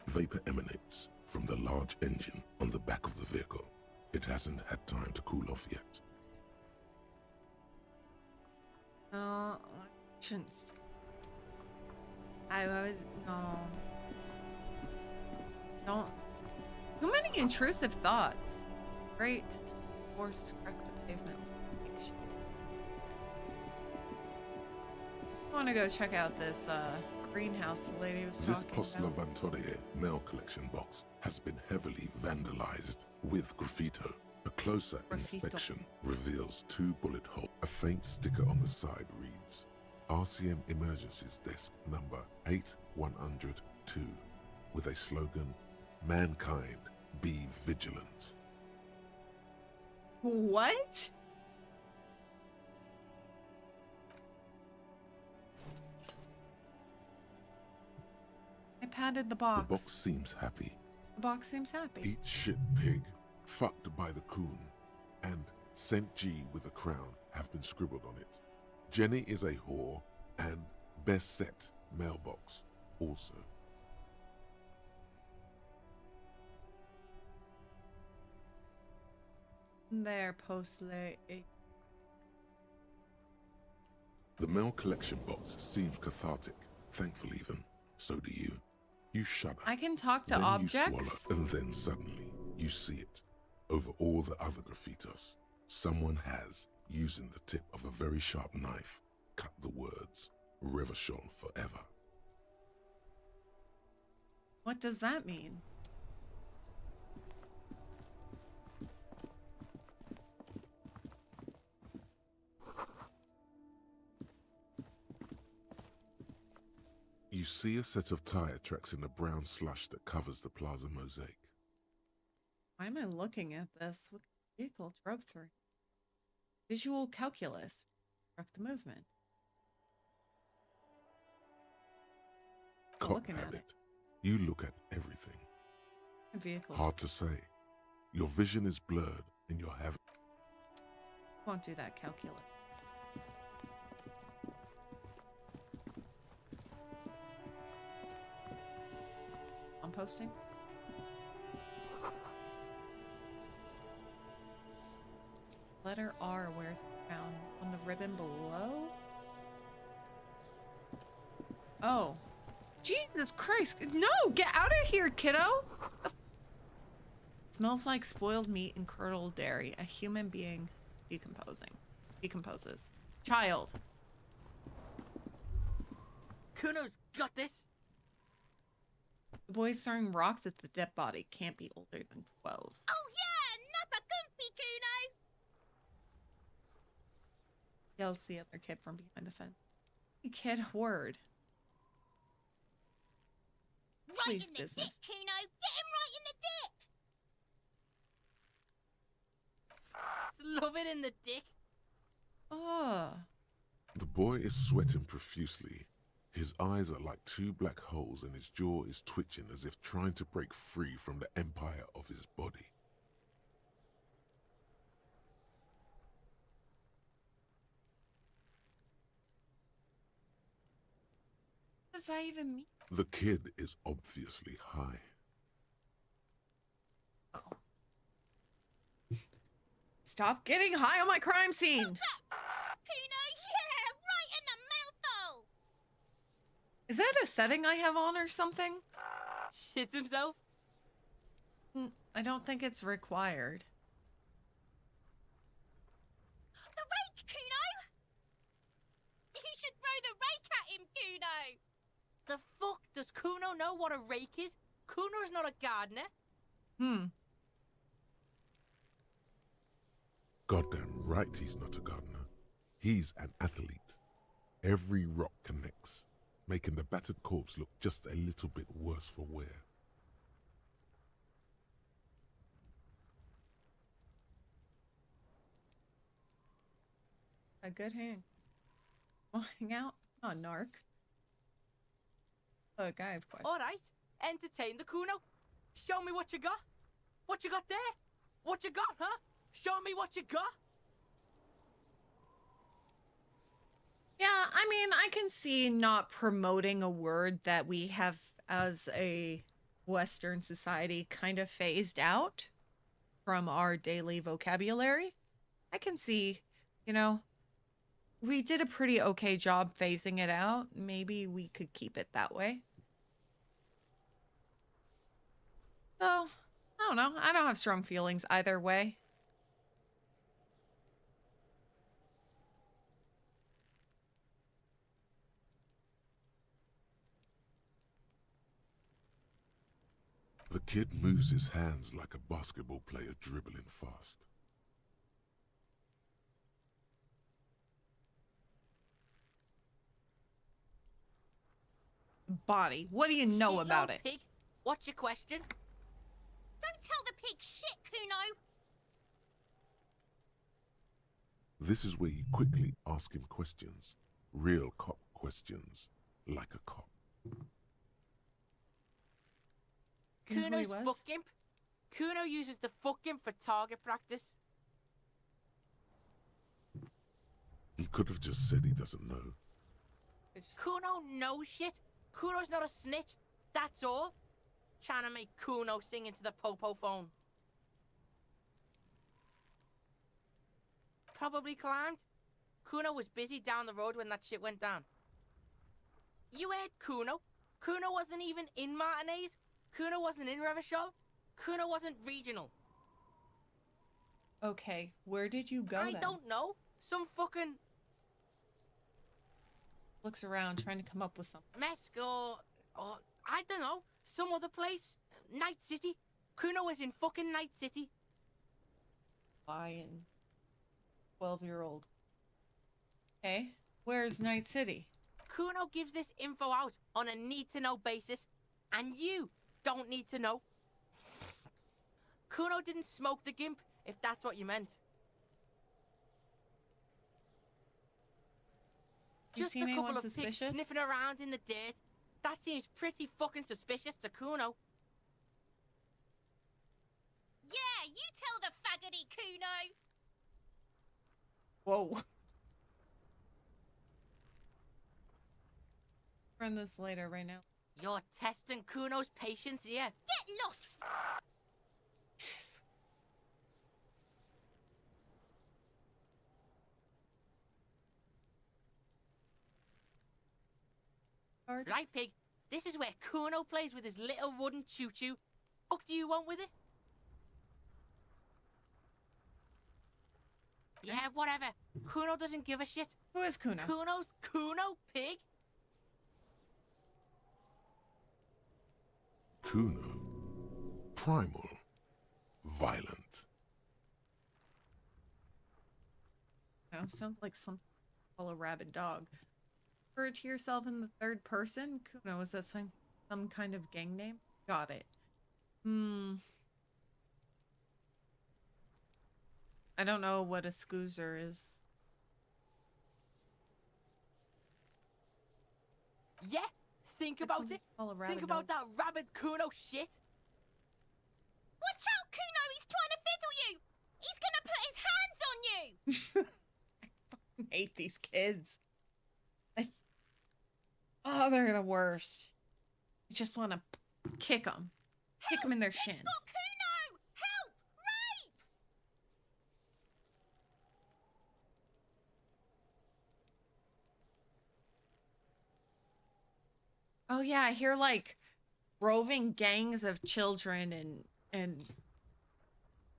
Vapor emanates from the large engine on the back of the vehicle. It hasn't had time to cool off yet. No, I shouldn't. I was no. Don't. Too many intrusive thoughts. Great. Forced crack the pavement. I want to go check out this greenhouse the lady was This talking about. Postlovantorie mail collection box has been heavily vandalized with graffito. A closer inspection reveals 2 bullet holes. A faint sticker on the side reads, RCM Emergencies Desk number 8102, with a slogan, Mankind, be vigilant. What? I patted the box. The box seems happy. The box seems happy. Eat shit pig, fucked by the coon, and St. G with a crown have been scribbled on it. Jenny is a whore, and best set mailbox also. There, postle. The mail collection box seems cathartic, thankful even. So do you. You shudder. I can talk to then objects. You swallow, and then suddenly you see it. Over all the other graffitos, someone has, using the tip of a very sharp knife, cut the words, Revachon forever. What does that mean? You see a set of tire tracks in the brown slush that covers the plaza mosaic. Why am I looking at this? What vehicle drove through? Visual calculus. Track the movement. Cop Looking at habit. You look at everything. Vehicle. Hard to say. Your vision is blurred and you're having... Won't do that calculus. I'm posting. Letter R, where's it found? On the ribbon below? Oh. Jesus Christ. No, get out of here, kiddo. Smells like spoiled meat and curdled dairy. A human being decomposes. Child. Kuno's got this. The boy's throwing rocks at the dead body. Can't be older than 12. Oh yeah, Nappa Gumpy Kuno. Yells the other kid from behind the fence. Hey kid, word. Right Police in the business. dick, Kuno. Get him right in the dick. It's loving in the dick. Oh. The boy is sweating profusely. His eyes are like two black holes and his jaw is twitching as if trying to break free from the empire of his body. What does that even mean? The kid is obviously high. Oh. Stop getting high on my crime scene! Kuno, yeah, right in the mouthful! Is that a setting I have on or something? Shits himself? I don't think it's required. The rake, Kuno! You should throw the rake at him, Kuno! The fuck? Does Kuno know what a rake is? Kuno's not a gardener. Goddamn right he's not a gardener. He's an athlete. Every rock connects, making the battered corpse look just a little bit worse for wear. A good hang. Wanna hang out? Oh, narc. Look, I have questions. All right, entertain the Kuno. Show me what you got. What you got there? What you got, huh? Show me what you got. Yeah, I mean, I can see not promoting a word that we have as a Western society kind of phased out from our daily vocabulary. I can see, you know, we did a pretty okay job phasing it out. Maybe we could keep it that way. So, I don't know. I don't have strong feelings either way. The kid moves his hands like a basketball player dribbling fast. Body. What do you know Shit, about yo, it? Pig. What's your question? Don't tell the pig shit, Kuno! This is where you quickly ask him questions. Real cop questions. Like a cop. You know who he Kuno's was? fuck imp. Kuno uses the fuck imp for target practice. He could have just said he doesn't know. Kuno knows shit. Kuno's not a snitch. That's all. Trying to make Kuno sing into the popo phone. Probably climbed. Kuno was busy down the road when that shit went down. You heard Kuno. Kuno wasn't even in Martinez. Kuno wasn't in Revachol. Kuno wasn't regional. Okay, where did you go I then? don't know. Some fucking Looks around, trying to come up with something. Mesco, or I don't know, some other place. Night City. Kuno was in fucking Night City. Lion. 12-year-old. Okay, where's Night City? Kuno gives this info out on a need-to-know basis, and you don't need to know. Kuno didn't smoke the gimp, if that's what you meant. You Just seen a couple anyone of pigs suspicious? sniffing around in the dirt. That seems pretty fucking suspicious to Kuno. Yeah, you tell the faggoty, Kuno! Whoa. Run this later right now. You're testing Kuno's patience here. Get lost, Right, pig? This is where Kuno plays with his little wooden choo-choo. Fuck do you want with it? Yeah, whatever. Kuno doesn't give a shit. Who is Kuno? Kuno's Kuno, pig. Kuno. Primal. Violent. No, sounds like some call a rabid dog. Refer to yourself in the third person? Kuno, is that some kind of gang name? Got it. I don't know what a scoozer is. Yeah? Think That's about something it. called a rabbit Think about nose. that rabid Kuno shit. Watch out, Kuno! He's trying to fiddle you! He's gonna put his hands on you! I hate these kids. Oh, they're the worst. I just want to kick them. Kick them in their shins. It's got Kuno! Help! Rape! Oh yeah, I hear like roving gangs of children in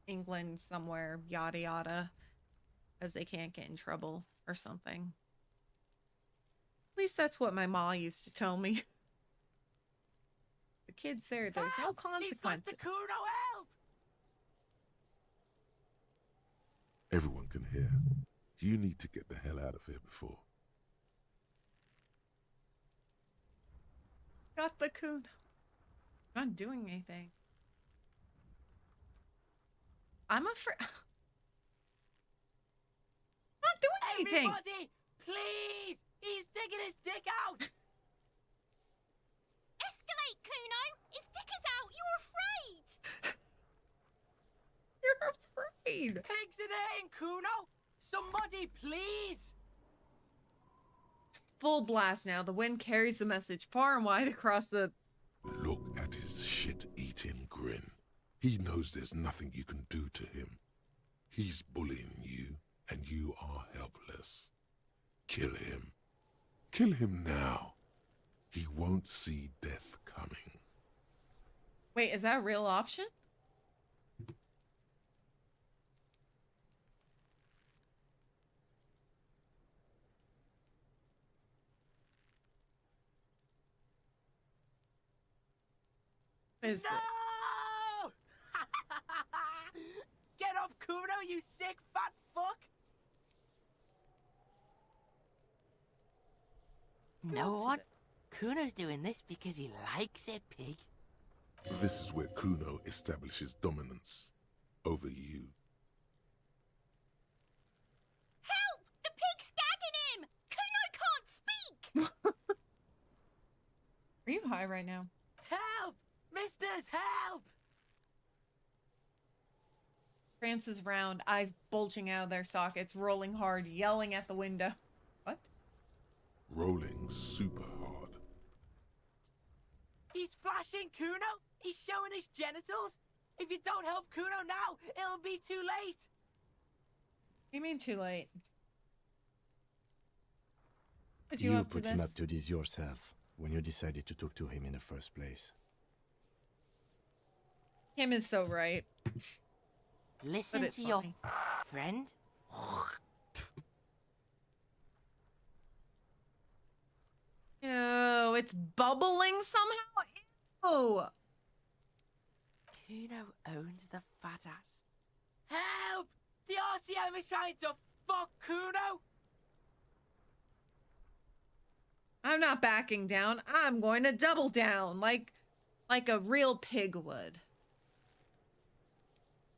England somewhere, yada yada, as they can't get in trouble or something. At least that's what my ma used to tell me. The kids there's no Help! He's got consequences. the Kuno, help! Everyone can hear. You need to get the hell out of here before. Got the coon. Not doing anything. I'm afraid. Not doing anything. Everybody, please! He's digging his dick out! Escalate, Kuno! His dick is out! You're afraid! You're afraid. Pigs in here, Kuno! Somebody, please! Full blast now. The wind carries the message far and wide across the... Look at his shit-eating grin. He knows there's nothing you can do to him. He's bullying you, and you are helpless. Kill him. Kill him now. He won't see death coming. Wait, is that a real option? Is it? No! Get off Kuno, you sick fat fuck! Know what? Kuno's doing this because he likes it, pig. This is where Kuno establishes dominance over you. Help! The pig's gagging him! Kuno can't speak! Are you high right now? Help! Misters, help! Francis round, eyes bulging out of their sockets, rolling hard, yelling at the window. What? Rolling super hard. He's flashing Kuno! He's showing his genitals! If you don't help Kuno now, it'll be too late! You mean too late? Put You up to put him this? up to this yourself when you decided to talk to him in the first place. Kim is so right. Listen But it's to your funny. friend. Ew, it's bubbling somehow? Ew. Kuno owns the fat ass. Help! The RCM is trying to fuck Kuno! I'm not backing down. I'm going to double down like a real pig would.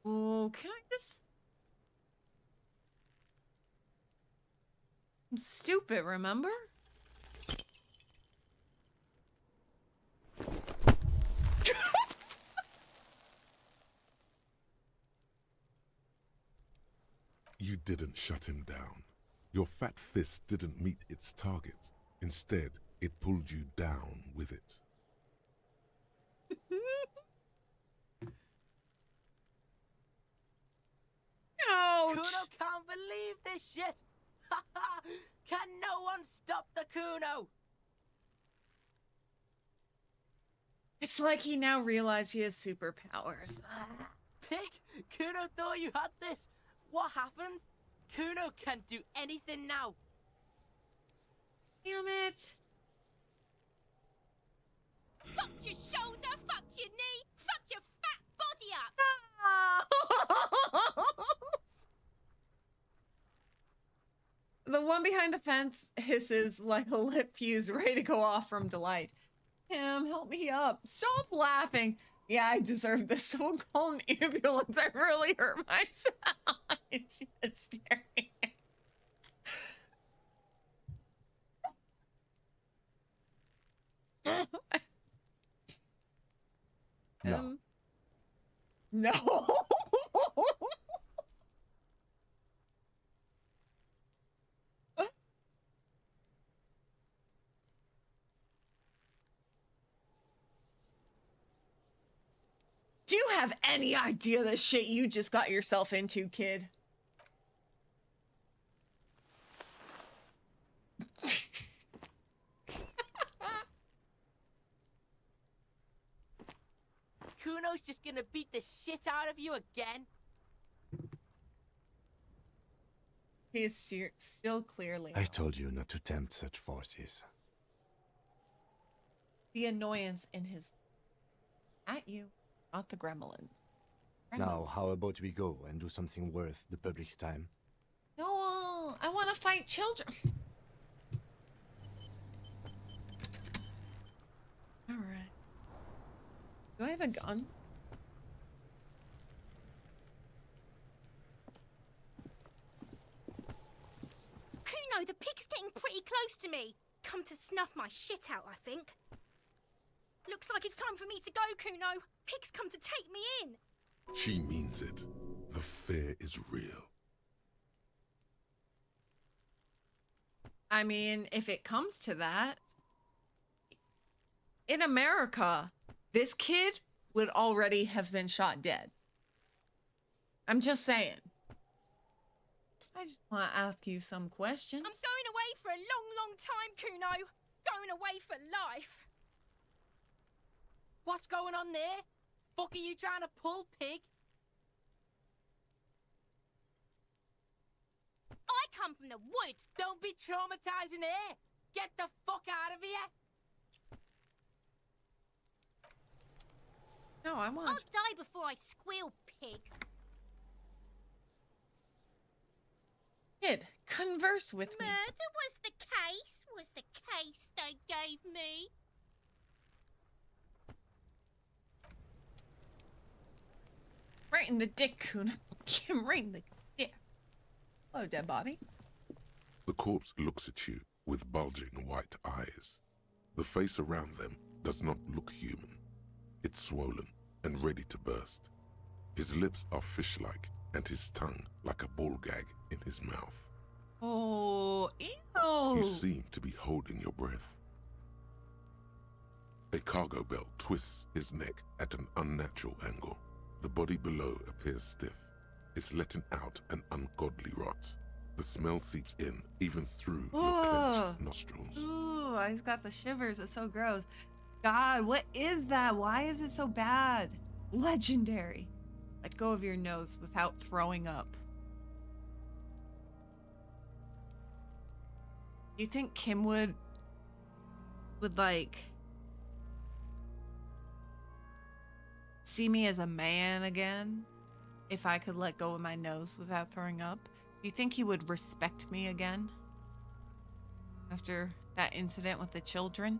Ooh, can I just... I'm stupid, remember? You didn't shut him down. Your fat fist didn't meet its target. Instead, it pulled you down with it. Ouch! Kuno can't believe this shit! Can no one stop the Kuno? It's like he now realized he has superpowers. Pig, Kuno thought you had this. What happened? Kuno can't do anything now. Damn it. Fucked your shoulder, fucked your knee, fucked your fat body up! The one behind the fence hisses like a lit fuse ready to go off from delight. Kim, help me up. Stop laughing. Yeah, I deserve this. Someone call an ambulance. I really hurt myself. She is staring. Do you have any idea the shit you just got yourself into, kid? Kuno's just gonna beat the shit out of you again? He is still clearly I told you not to tempt such forces. the annoyance in his at you, not the gremlins. Now, how about we go and do something worth the public's time? No, I want to fight children. All right. Do I have a gun? Kuno, the pig's getting pretty close to me. Come to snuff my shit out, I think. Looks like it's time for me to go, Kuno. Pig's come to take me in. She means it. The fear is real. I mean, if it comes to that, in America, this kid would already have been shot dead. I'm just saying. I just want to ask you some questions. I'm going away for a long, long time, Kuno. Going away for life. What's going on there? Fuck are you trying to pull, pig? I come from the woods. Don't be traumatizing here. Get the fuck out of here. No, I want. I'll die before I squeal, pig. Kid, converse with me. Murder was the case they gave me. Right in the dick, Kuna. Right in the dick. Hello, dead body. The corpse looks at you with bulging white eyes. The face around them does not look human. It's swollen and ready to burst. His lips are fish-like and his tongue like a ball gag in his mouth. Oh, ew. You seem to be holding your breath. A cargo belt twists his neck at an unnatural angle. The body below appears stiff. It's letting out an ungodly rot. The smell seeps in, even through your clenched nostrils. Ooh, I just got the shivers. It's so gross. God, what is that? Why is it so bad? Legendary. Let go of your nose without throwing up. You think Kim would like see me as a man again if I could let go of my nose without throwing up? Do you think he would respect me again after that incident with the children?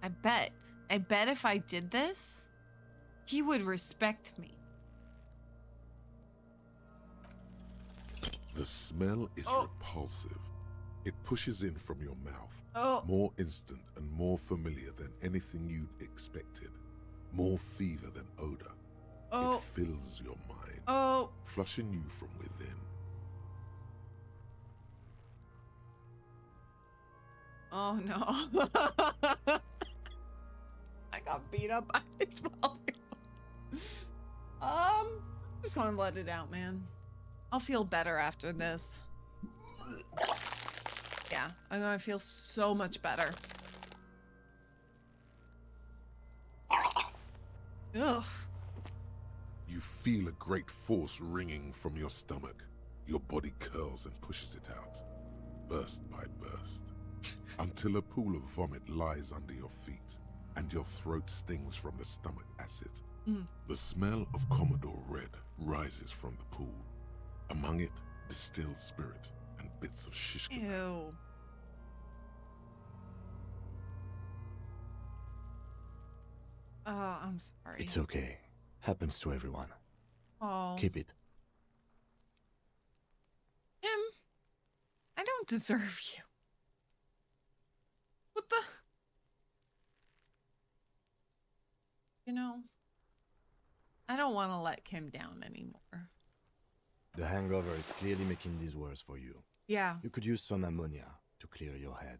I bet if I did this, he would respect me. The smell is repulsive. It pushes in from your mouth, more instant and more familiar than anything you'd expected, more fever than odor. It fills your mind, flushing you from within. Oh no. I got beat up by a 12-year-old. I'm just gonna let it out, man. I'll feel better after this. Yeah, I'm gonna feel so much better. Ugh. You feel a great force ringing from your stomach. Your body curls and pushes it out, burst by burst, until a pool of vomit lies under your feet and your throat stings from the stomach acid. The smell of Commodore Red rises from the pool. Among it, distilled spirit and bits of shish kebab. Ew. Oh, I'm sorry. It's okay. Happens to everyone. Oh. Keep it. Kim, I don't deserve you. What the? You know, I don't want to let Kim down anymore. The hangover is clearly making this worse for you. Yeah. You could use some ammonia to clear your head.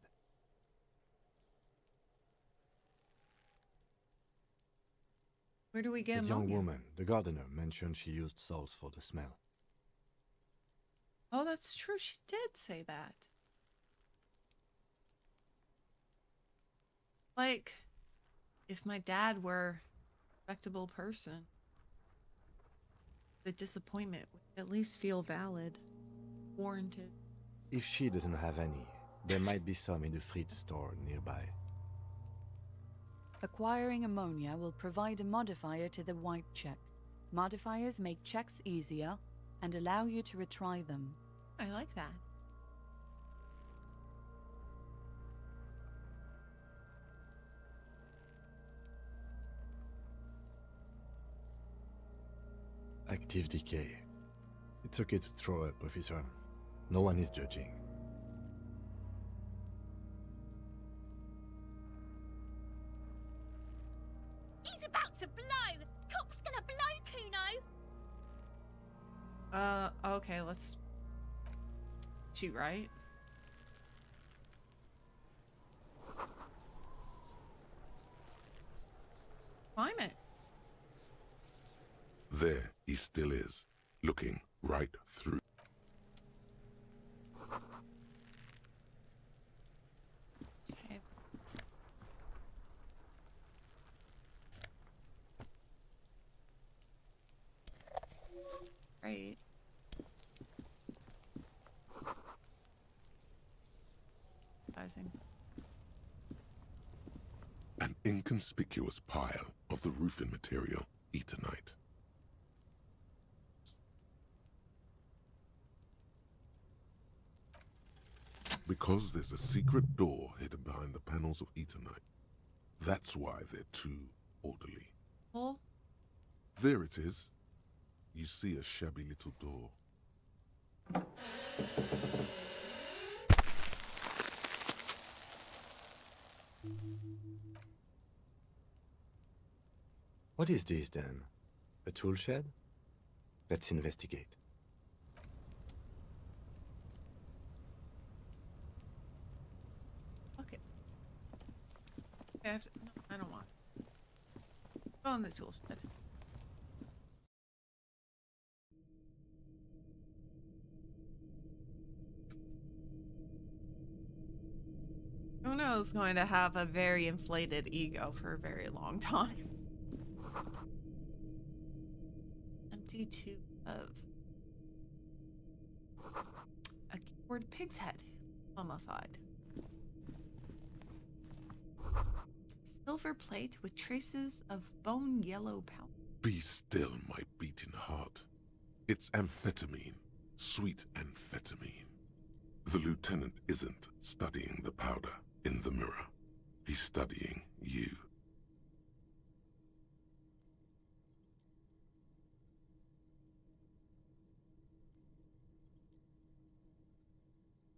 Where do we get That young ammonia? woman, the gardener, mentioned she used salts for the smell. Oh, that's true. She did say that. Like, if my dad were a respectable person, the disappointment would at least feel valid, warranted. If she doesn't have any, there might be some in the fridge store nearby. Acquiring ammonia will provide a modifier to the white check. Modifiers make checks easier and allow you to retry them. I like that. Active decay. It's okay to throw up, officer. No one is judging. He's about to blow! Cop's gonna blow, Kuno! Okay, let's shoot, right? Climb it. There he still is, looking right through. Okay. Great. Advising. An inconspicuous pile of the roofing material, Eternite. Because there's a secret door hidden behind the panels of Eternite. That's why they're too orderly. Oh, There it is. You see a shabby little door. What is this then? A tool shed? Let's investigate. fuck it. Okay, no, I don't want it. Go on the tool shed. Uno's going to have a very inflated ego for a very long time. Empty tube of a cured pig's head, mummified. Silver plate with traces of bone yellow powder. Be still, my beating heart. It's amphetamine. Sweet amphetamine. The lieutenant isn't studying the powder in the mirror. He's studying you.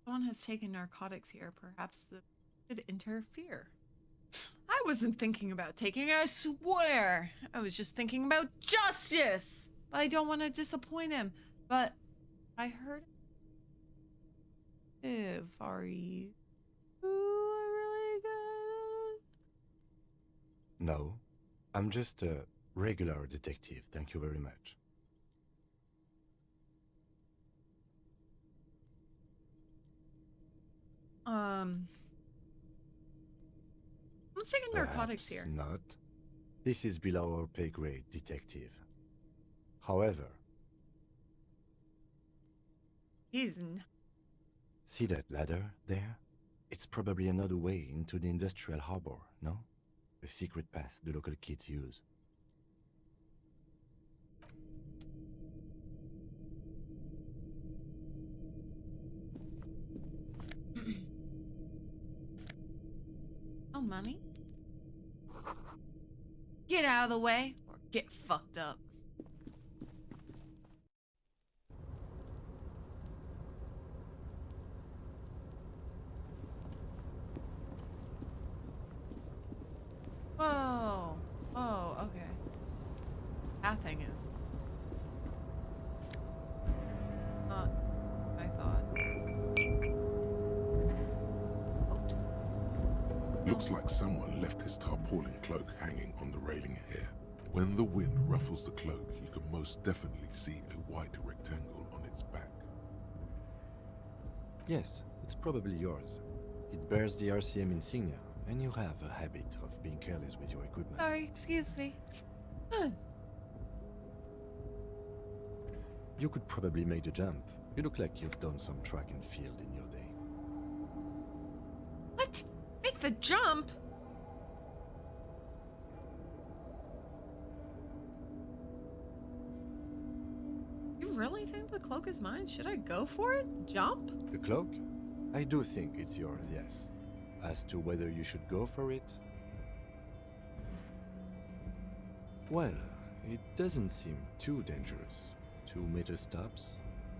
Someone has taken narcotics here. Perhaps the should interfere. I wasn't thinking about taking, I swear. I was just thinking about justice. But I don't want to disappoint him. But I heard if are you really good? No, I'm just a regular detective, thank you very much. Let's take narcotics here. Perhaps not. This is below our pay grade, detective. However, see that ladder there? It's probably another way into the industrial harbor, no? A secret path the local kids use. Oh, mommy. Get out of the way or get fucked up. Whoa. Oh, okay. That thing is not what I thought. Looks like someone left his tarpaulin cloak hanging on the railing here. When the wind ruffles the cloak, you can most definitely see a white rectangle on its back. Yes, it's probably yours. It bears the RCM insignia, and you have a habit of being careless with your equipment. Sorry, excuse me. You could probably make the jump. You look like you've done some track and field in your day. What? Make the jump? You really think the cloak is mine? Should I go for it? Jump? The cloak? I do think it's yours, yes. As to whether you should go for it? Well, it doesn't seem too dangerous. 2 meter stops.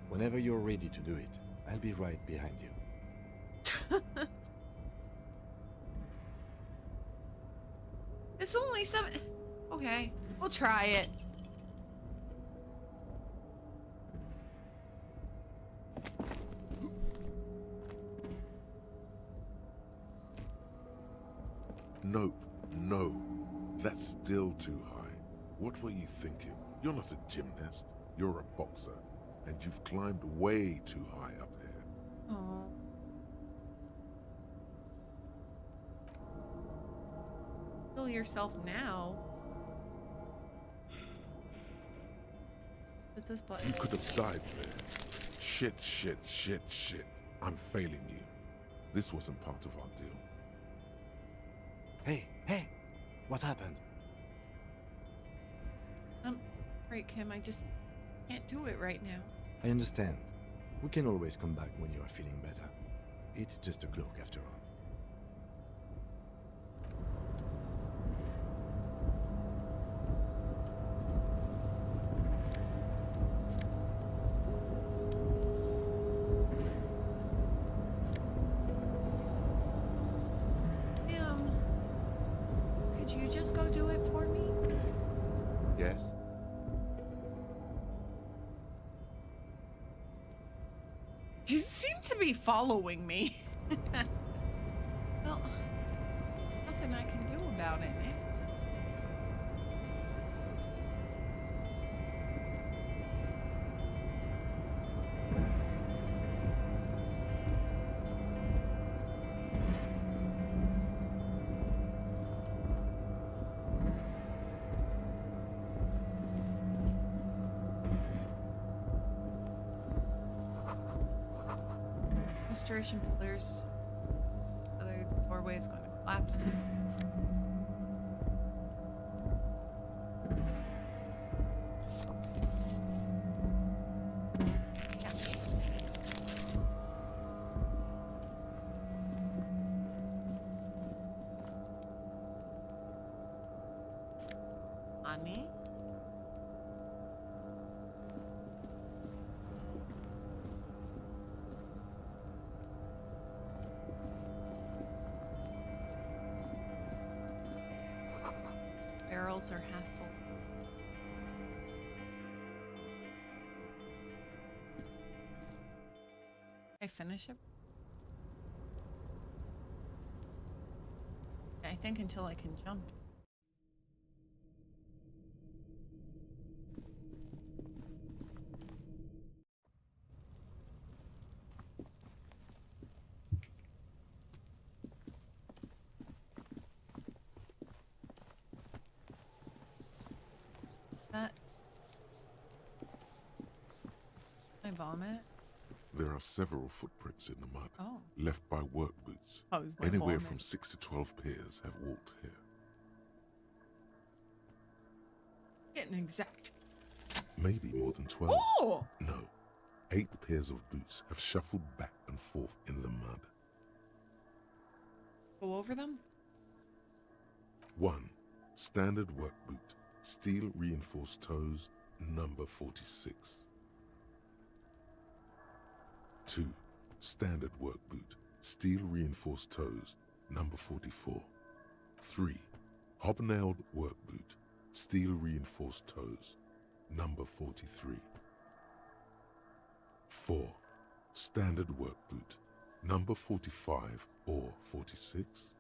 Whenever you're ready to do it, I'll be right behind you. It's only 7. Okay, we'll try it. Nope, no. That's still too high. What were you thinking? You're not a gymnast. You're a boxer. And you've climbed way too high up here. Oh. Kill yourself now. What's this button? You could have died there. Shit. I'm failing you. This wasn't part of our deal. Hey! What happened? Right, Kim, I just can't do it right now. I understand. We can always come back when you are feeling better. It's just a cloak after all. Kim, could you just go do it for me? Yes? You seem to be following me. Well, nothing I can do about it, man. Restoration pillars. Other doorway is going to collapse. Yeah. Ani? Barrels are half full. I finish it? I think until I can jump. That I vomit. There are several footprints in the mud, Oh. left by work boots. Oh, it's my Anywhere vomit. from 6 to 12 pairs have walked here. Getting exact. Maybe more than 12. Oh! No. 8 pairs of boots have shuffled back and forth in the mud. Go over them? 1. Standard work boot. Steel reinforced toes, number 46. 2. Standard work boot. Steel reinforced toes, number 44. 3. Hobnailed work boot. Steel reinforced toes, number 43. 4. Standard work boot. Number 45 or 46.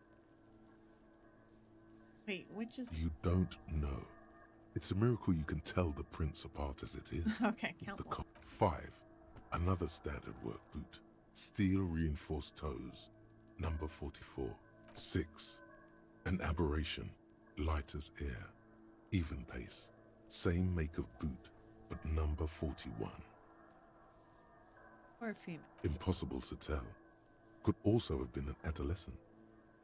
Wait, which is... You don't know. It's a miracle you can tell the prince apart as it is. Okay, count The one. 5. Another standard work boot. Steel reinforced toes. Number 44. 6. An aberration. Light as air. Even pace. Same make of boot, but number 41. Or a female. Impossible to tell. Could also have been an adolescent.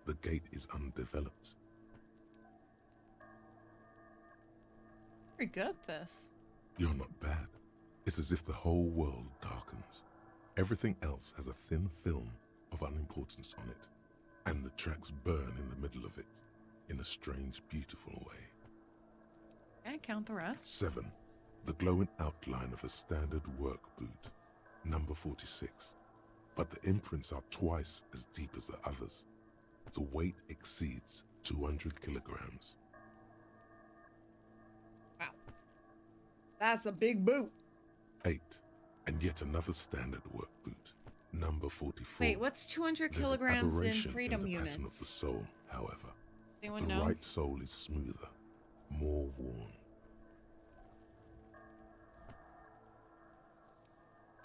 The gait is undeveloped. Very good at this. You're not bad. It's as if the whole world darkens. Everything else has a thin film of unimportance on it, and the tracks burn in the middle of it, in a strange, beautiful way. Okay, count the rest. 7. The glowing outline of a standard work boot, number 46. But the imprints are twice as deep as the others. The weight exceeds 200 kilograms. Wow. That's a big boot. 8. And yet another standard work boot, number 44. Wait, what's 200 There's kilograms an in aberration freedom in the units? pattern of the sole, however. Anyone The know? right sole is smoother, more worn.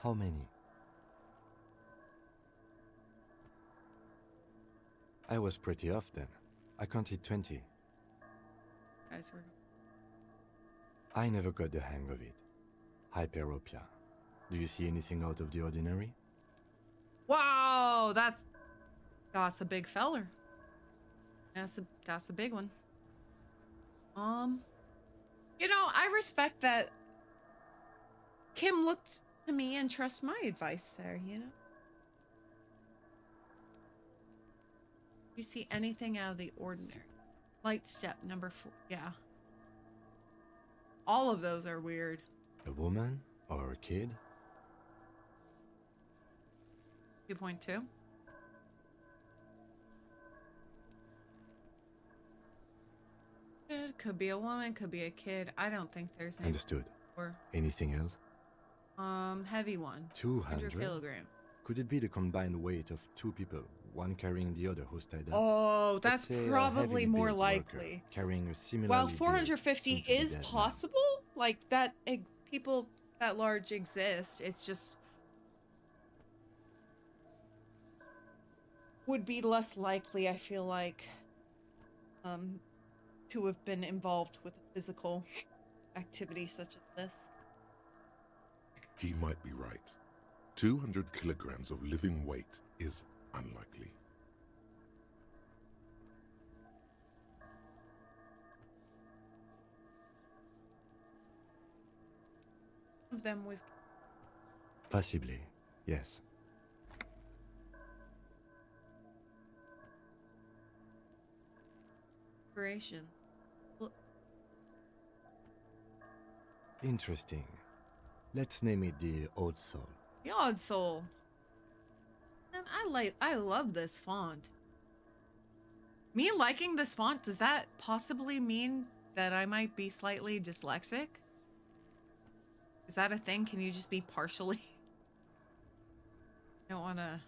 How many? I was pretty off then. I counted 20. Guys, we're... I never got the hang of it. Hyperopia. Do you see anything out of the ordinary? Wow, that's a big feller. That's a big one. You know, I respect that Kim looked to me and trust my advice there, you know? You see anything out of the ordinary? Light step number 4. Yeah. All of those are weird. A woman or a kid? 2.2. It could be a woman, could be a kid. I don't think there's any. Understood. Or Anything else? heavy one. 200? Kilograms. Could it be the combined weight of two people, one carrying the other who's tied up? Oh, Let's that's say a probably heavily more built worker likely. carrying a similar. While 450 is possible, like that, people that large exist. It's just would be less likely, I feel like, to have been involved with a physical activity such as this. He might be right. 200 kilograms of living weight is unlikely. One of them was Possibly, yes. inspiration. Interesting. Let's name it the Old Soul. The Odd Soul. And I love this font. Me liking this font, does that possibly mean that I might be slightly dyslexic? Is that a thing? Can you just be partially? I don't want to...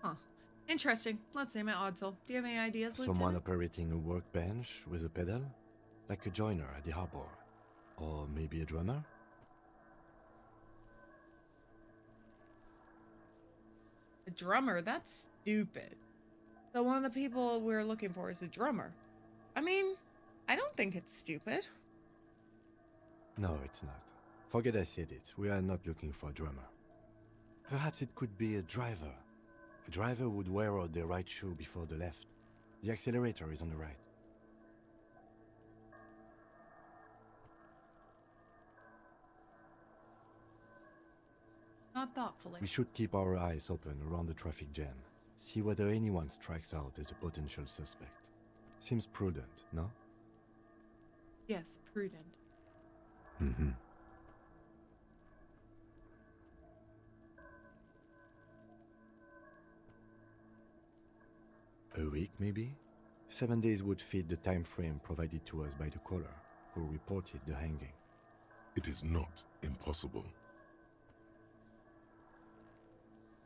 Huh. Interesting. Let's name it Odd Soul. Do you have any ideas, Someone Lieutenant? operating a workbench with a pedal? Like a joiner at the harbor. Or maybe a drummer? A drummer? That's stupid. So one of the people we're looking for is a drummer. I mean, I don't think it's stupid. No, it's not. Forget I said it. We are not looking for a drummer. Perhaps it could be a driver. A driver would wear out the right shoe before the left. The accelerator is on the right. Not thoughtfully. We should keep our eyes open around the traffic jam. See whether anyone strikes out as a potential suspect. Seems prudent, no? Yes, prudent. Mm-hmm. A week, maybe? 7 days would fit the time frame provided to us by the caller, who reported the hanging. It is not impossible.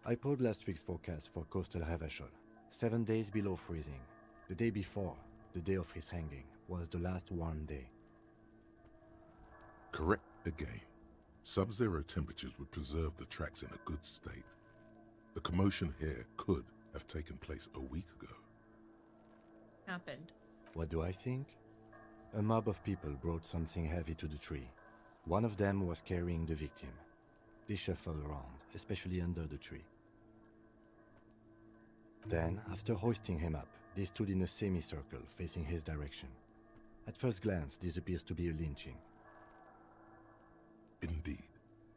I pulled last week's forecast for coastal Havashol. 7 days below freezing. The day before, the day of his hanging, was the last warm day. Correct again. Sub-zero temperatures would preserve the tracks in a good state. The commotion here could have taken place a week ago. Happened. What do I think? A mob of people brought something heavy to the tree. One of them was carrying the victim. They shuffled around, especially under the tree. Then, after hoisting him up, they stood in a semicircle facing his direction. At first glance, this appears to be a lynching. Indeed,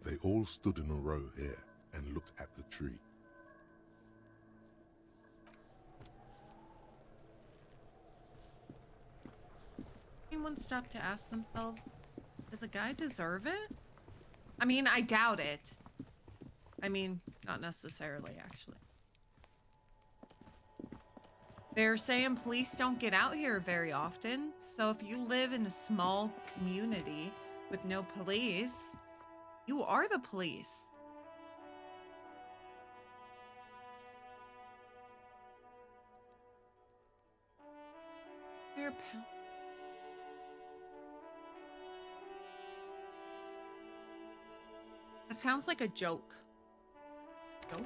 they all stood in a row here and looked at the tree. Anyone stop to ask themselves, did the guy deserve it? I mean, I doubt it. I mean, not necessarily, actually. They're saying police don't get out here very often, so if you live in a small community with no police, you are the police. Fair pound. That sounds like a joke. Joke?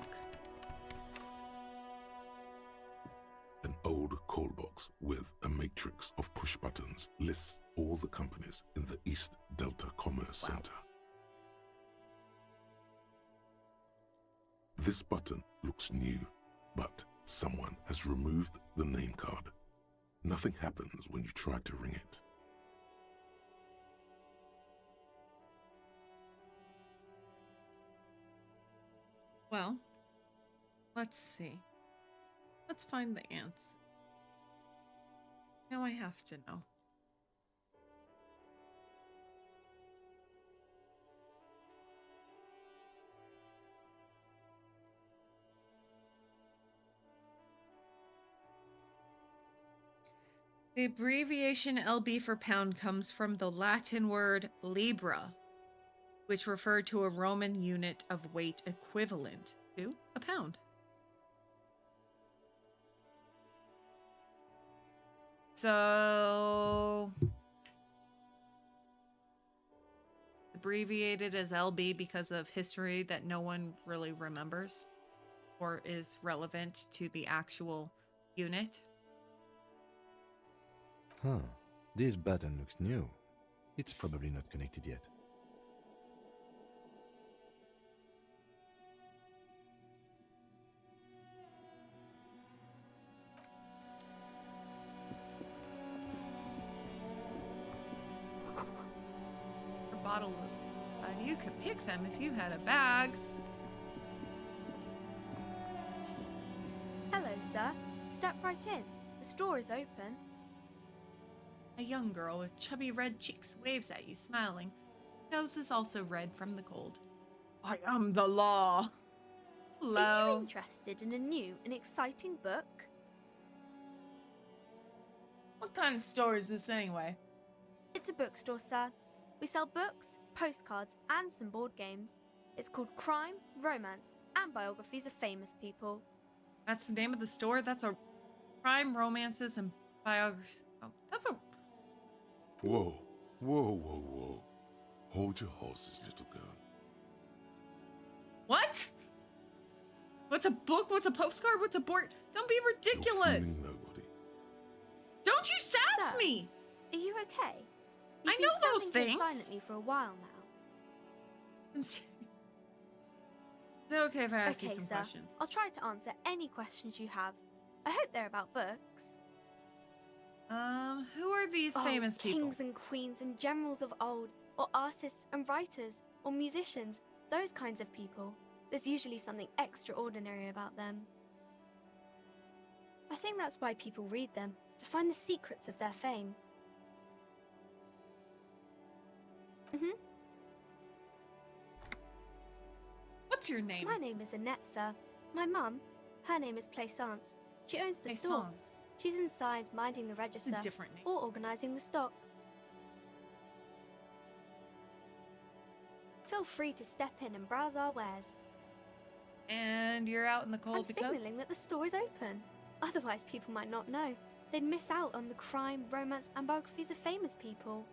An old call box with a matrix of push buttons lists all the companies in the East Delta Commerce Center. This button looks new, but someone has removed the name card. Nothing happens when you try to ring it. Well, let's see. Let's find the ants. Now I have to know. The abbreviation LB for pound comes from the Latin word libra, which referred to a Roman unit of weight equivalent to a pound. So, abbreviated as LB because of history that no one really remembers or is relevant to the actual unit. Huh. This button looks new. It's probably not connected yet. For bottleless. You could pick them if you had a bag. Hello, sir. Step right in. The store is open. A young girl with chubby red cheeks waves at you, smiling. Nose is also red from the cold. I am the law. Hello. Are you interested in a new and exciting book? What kind of store is this anyway? It's a bookstore, sir. We sell books, postcards, and some board games. It's called Crime, Romance, and Biographies of Famous People. That's the name of the store? That's a crime, romances, and biographies. Oh, that's a... Whoa, whoa, whoa, whoa. Hold your horses, little girl. What? What's a book? What's a postcard? What's a board? Don't be ridiculous. You're fooling nobody. Don't you sass Sir, me. Are you okay? I You've know been those standing here things. silently for a while now. Is it okay if I ask you Okay, some sir. questions? I'll try to answer any questions you have. I hope they're about books. Who are these famous people? Kings and queens and generals of old, or artists and writers, or musicians, those kinds of people. There's usually something extraordinary about them. I think that's why people read them, to find the secrets of their fame. What's your name? My name is Annette, sir. My mum, her name is Plaisance. She owns the store. Plaisance. She's inside minding the register different name. or organising the stock. Feel free to step in and browse our wares. And you're out in the cold I'm because... signalling that the store is open. Otherwise, people might not know. They'd miss out on the crime, romance, and biographies of famous people.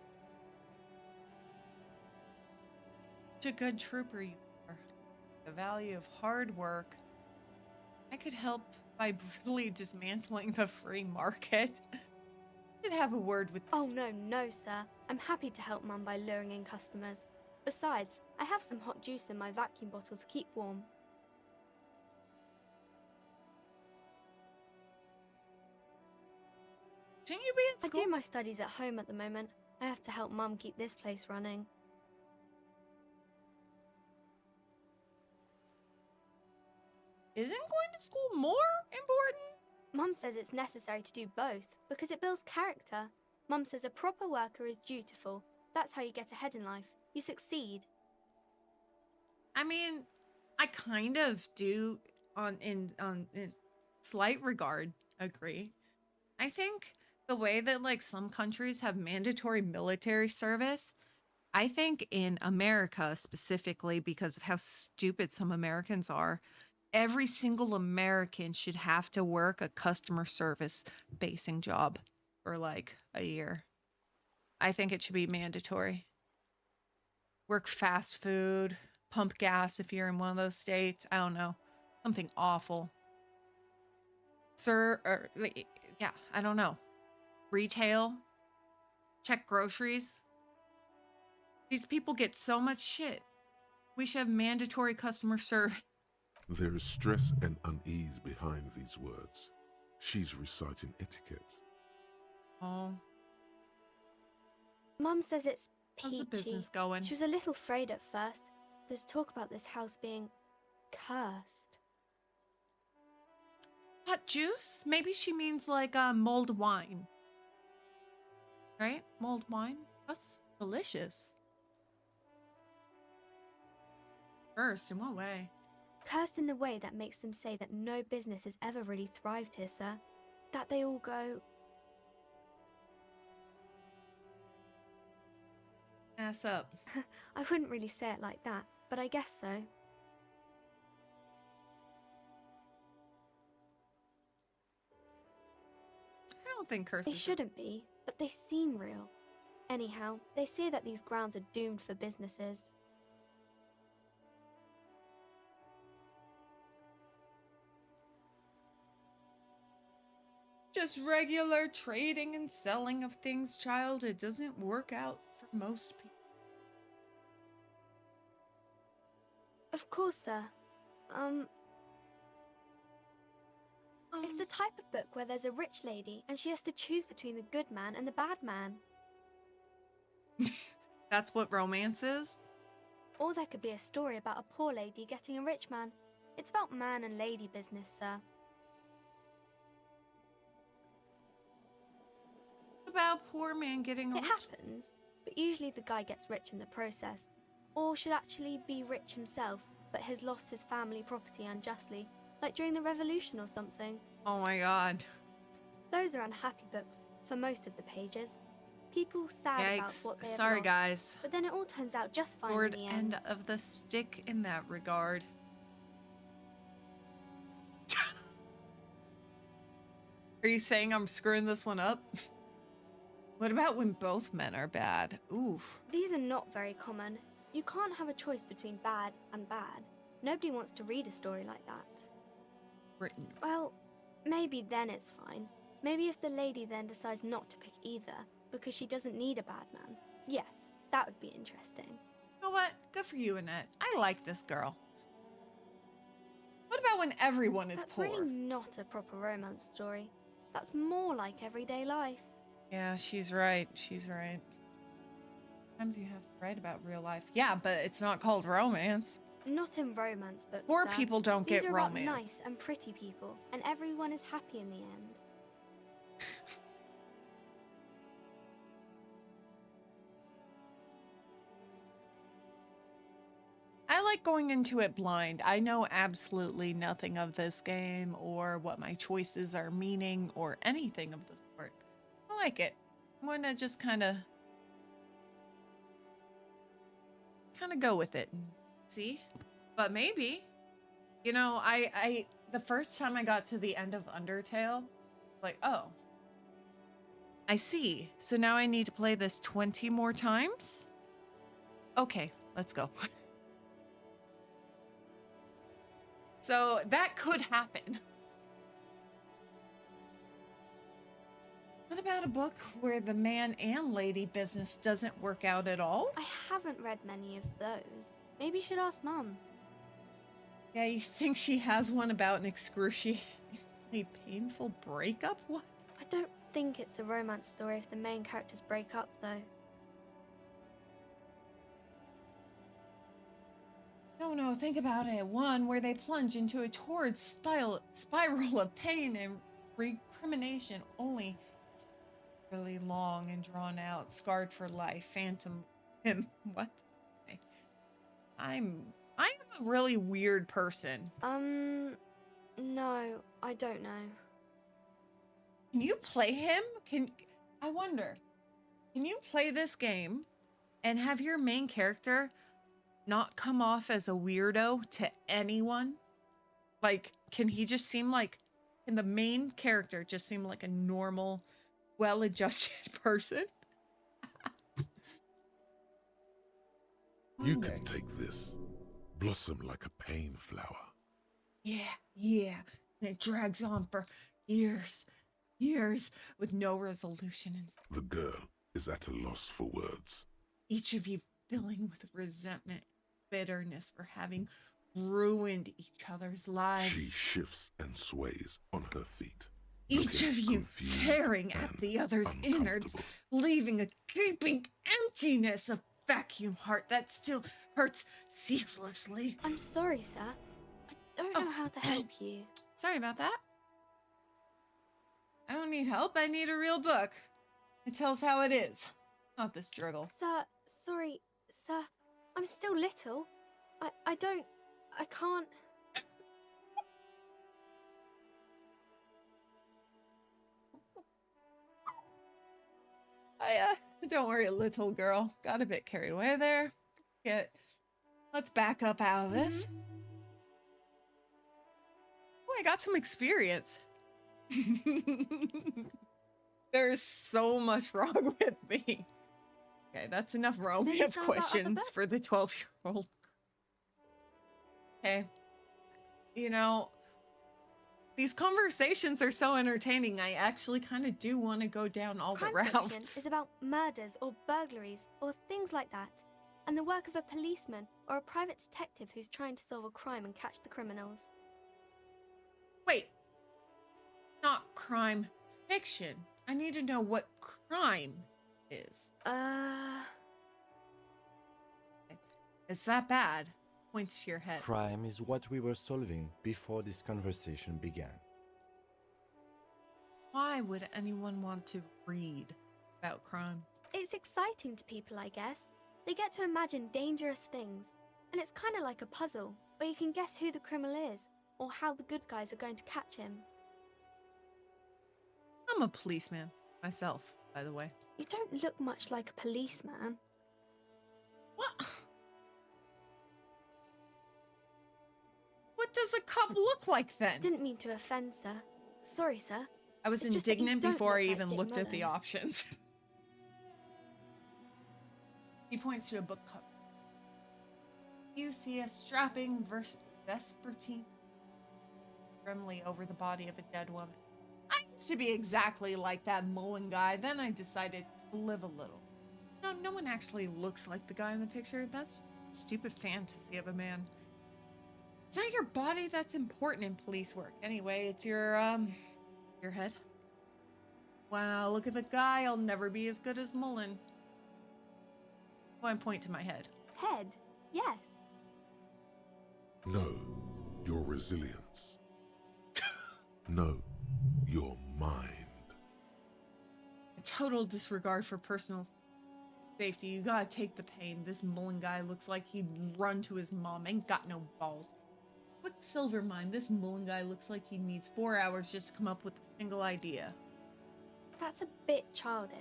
Such a good trooper you are. The value of hard work. I could help by brutally dismantling the free market. I should have a word with this. Oh, no, sir. I'm happy to help Mum by luring in customers. Besides, I have some hot juice in my vacuum bottle to keep warm. Shouldn't you be in school? I do my studies at home at the moment. I have to help Mum keep this place running. Isn't going to school more important? Mum says it's necessary to do both because it builds character. Mum says a proper worker is dutiful. That's how you get ahead in life. You succeed. I mean, I kind of do in slight regard agree. I think the way that like some countries have mandatory military service, I think in America specifically because of how stupid some Americans are, every single American should have to work a customer service basing job for like a year. I think it should be mandatory. Work fast food, pump gas if you're in one of those states. I don't know. Something awful. Yeah, I don't know. Retail, check groceries. These people get so much shit. We should have mandatory customer service. There is stress and unease behind these words. She's reciting etiquette. Oh, Mum says it's peachy. how's the business going? She was a little afraid at first. There's talk about this house being cursed. Hot juice? Maybe she means like mulled wine. Right? Mulled wine? That's delicious. First, in what way? Cursed in the way that makes them say that no business has ever really thrived here, sir. That they all go, Ass up. I wouldn't really say it like that, but I guess so. I don't think curses. They shouldn't be, but they seem real. Anyhow, they say that these grounds are doomed for businesses. Just regular trading and selling of things, child. It doesn't work out for most people. Of course, sir. It's the type of book where there's a rich lady and she has to choose between the good man and the bad man. That's what romance is? Or there could be a story about a poor lady getting a rich man. It's about man and lady business, sir. What about poor man getting a It happens, but usually the guy gets rich in the process. Or should actually be rich himself, but has lost his family property unjustly, like during the revolution or something. Oh my god. Those are unhappy books, for most of the pages. People sad about Yikes. what they have Sorry, lost, guys. but then it all turns out just fine Lord in the end. end of the stick in that regard. Are you saying I'm screwing this one up? What about when both men are bad? Ooh. These are not very common. You can't have a choice between bad and bad. Nobody wants to read a story like that. Written. Well, maybe then it's fine. Maybe if the lady then decides not to pick either, because she doesn't need a bad man. Yes, that would be interesting. You know what? Good for you, Annette. I like this girl. What about when everyone is That's poor? really not a proper romance story. That's more like everyday life. Yeah, she's right. She's right. Sometimes you have to write about real life. Yeah, but it's not called romance. Not in romance books, Poor sir. people don't These get are romance. about nice and pretty people, and everyone is happy in the end. I like going into it blind. I know absolutely nothing of this game or what my choices are meaning or anything of the sort. I like it. I'm gonna just kind of go with it and see. But maybe, you know, I the first time I got to the end of Undertale, like, oh, I see. So now I need to play this 20 more times? Okay, let's go. So that could happen. What about a book where the man and lady business doesn't work out at all? I haven't read many of those. Maybe you should ask Mum. Yeah, you think she has one about an excruciatingly painful breakup? What? I don't think it's a romance story if the main characters break up, though. No, think about it. One where they plunge into a torrid spiral of pain and recrimination, only it's really long and drawn out, scarred for life, phantom him. What? Okay. I am a really weird person. No, I don't know. Can you play him? I wonder. Can you play this game and have your main character not come off as a weirdo to anyone? Like, can the main character just seem like a normal, well-adjusted person? You can take this. Blossom like a pain flower. Yeah. And it drags on for years with no resolution. And The girl is at a loss for words. each of you filling with resentment, bitterness for having ruined each other's lives. She shifts and sways on her feet. Each looking of you confused tearing at and the other's innards, uncomfortable. leaving a gaping emptiness, a vacuum heart that still hurts ceaselessly. I'm sorry, sir. I don't know how to help you. Sorry about that. I don't need help. I need a real book. It tells how it is. Not this dribble. Sir, sorry, sir. I'm still little. I can't. Don't worry, little girl. Got a bit carried away there. Let's back up out of this. Oh, I got some experience. There's so much wrong with me. Okay, that's enough romance sound about questions alphabet? for the 12-year-old. Okay. You know, these conversations are so entertaining. I actually kind of do want to go down all Crime the routes. fiction is about murders or burglaries or things like that, and the work of a policeman or a private detective who's trying to solve a crime and catch the criminals. Wait. Not crime fiction. I need to know what crime is. Is that bad? Points to your head. Crime is what we were solving before this conversation began. Why would anyone want to read about crime? It's exciting to people, I guess. They get to imagine dangerous things, and it's kind of like a puzzle, where you can guess who the criminal is, or how the good guys are going to catch him. I'm a policeman myself, by the way. You don't look much like a policeman. What? What does a cop look like then? Didn't mean to offend, sir. Sorry, sir. I was It's just that you indignant don't before I look like even Dick looked at the Mullen. options. He points to a book cover. You see a strapping vespertine grimly over the body of a dead woman. I used to be exactly like that Mullen guy, then I decided to live a little. No one actually looks like the guy in the picture. That's a stupid fantasy of a man. It's not your body that's important in police work. Anyway, it's your head. Wow, look at the guy. I'll never be as good as Mullen. Oh, I point to my head. Head? Yes. No, your resilience. No, your mind. A total disregard for personal safety. You gotta take the pain. This Mullen guy looks like he'd run to his mom. Ain't got no balls. Quicksilver mind. This Mullen guy looks like he needs 4 hours just to come up with a single idea. That's a bit childish.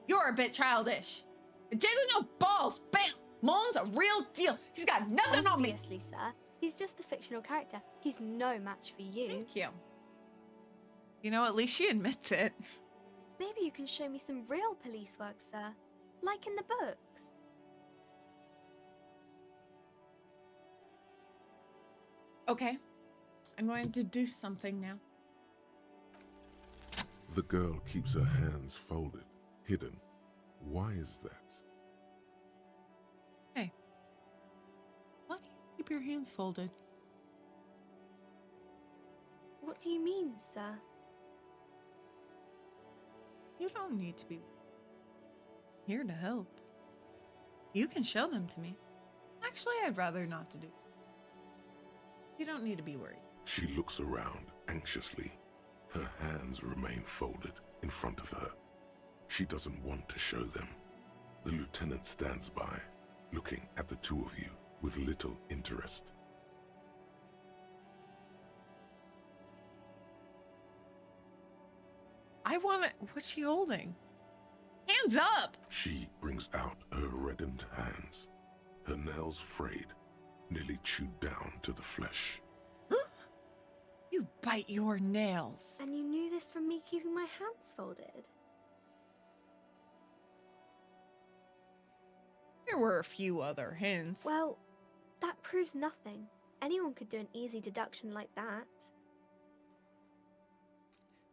You're a bit childish. Digging no balls. Bam! Mullen's a real deal. He's got nothing on me. Obviously, sir. He's just a fictional character. He's no match for you. Thank you. You know, at least she admits it. Maybe you can show me some real police work, sir. Like in the books. Okay. I'm going to do something now. The girl keeps her hands folded, hidden. Why is that? Hey. Why do you keep your hands folded? What do you mean, sir? You don't need to be here to help. You can show them to me. Actually, I'd rather not to do. You don't need to be worried. She looks around anxiously. Her hands remain folded in front of her. She doesn't want to show them. The lieutenant stands by, looking at the two of you with little interest. I want to... What's she holding? Hands up! She brings out her reddened hands, her nails frayed, nearly chewed down to the flesh. You bite your nails. And you knew this from me keeping my hands folded? There were a few other hints. Well, that proves nothing. Anyone could do an easy deduction like that.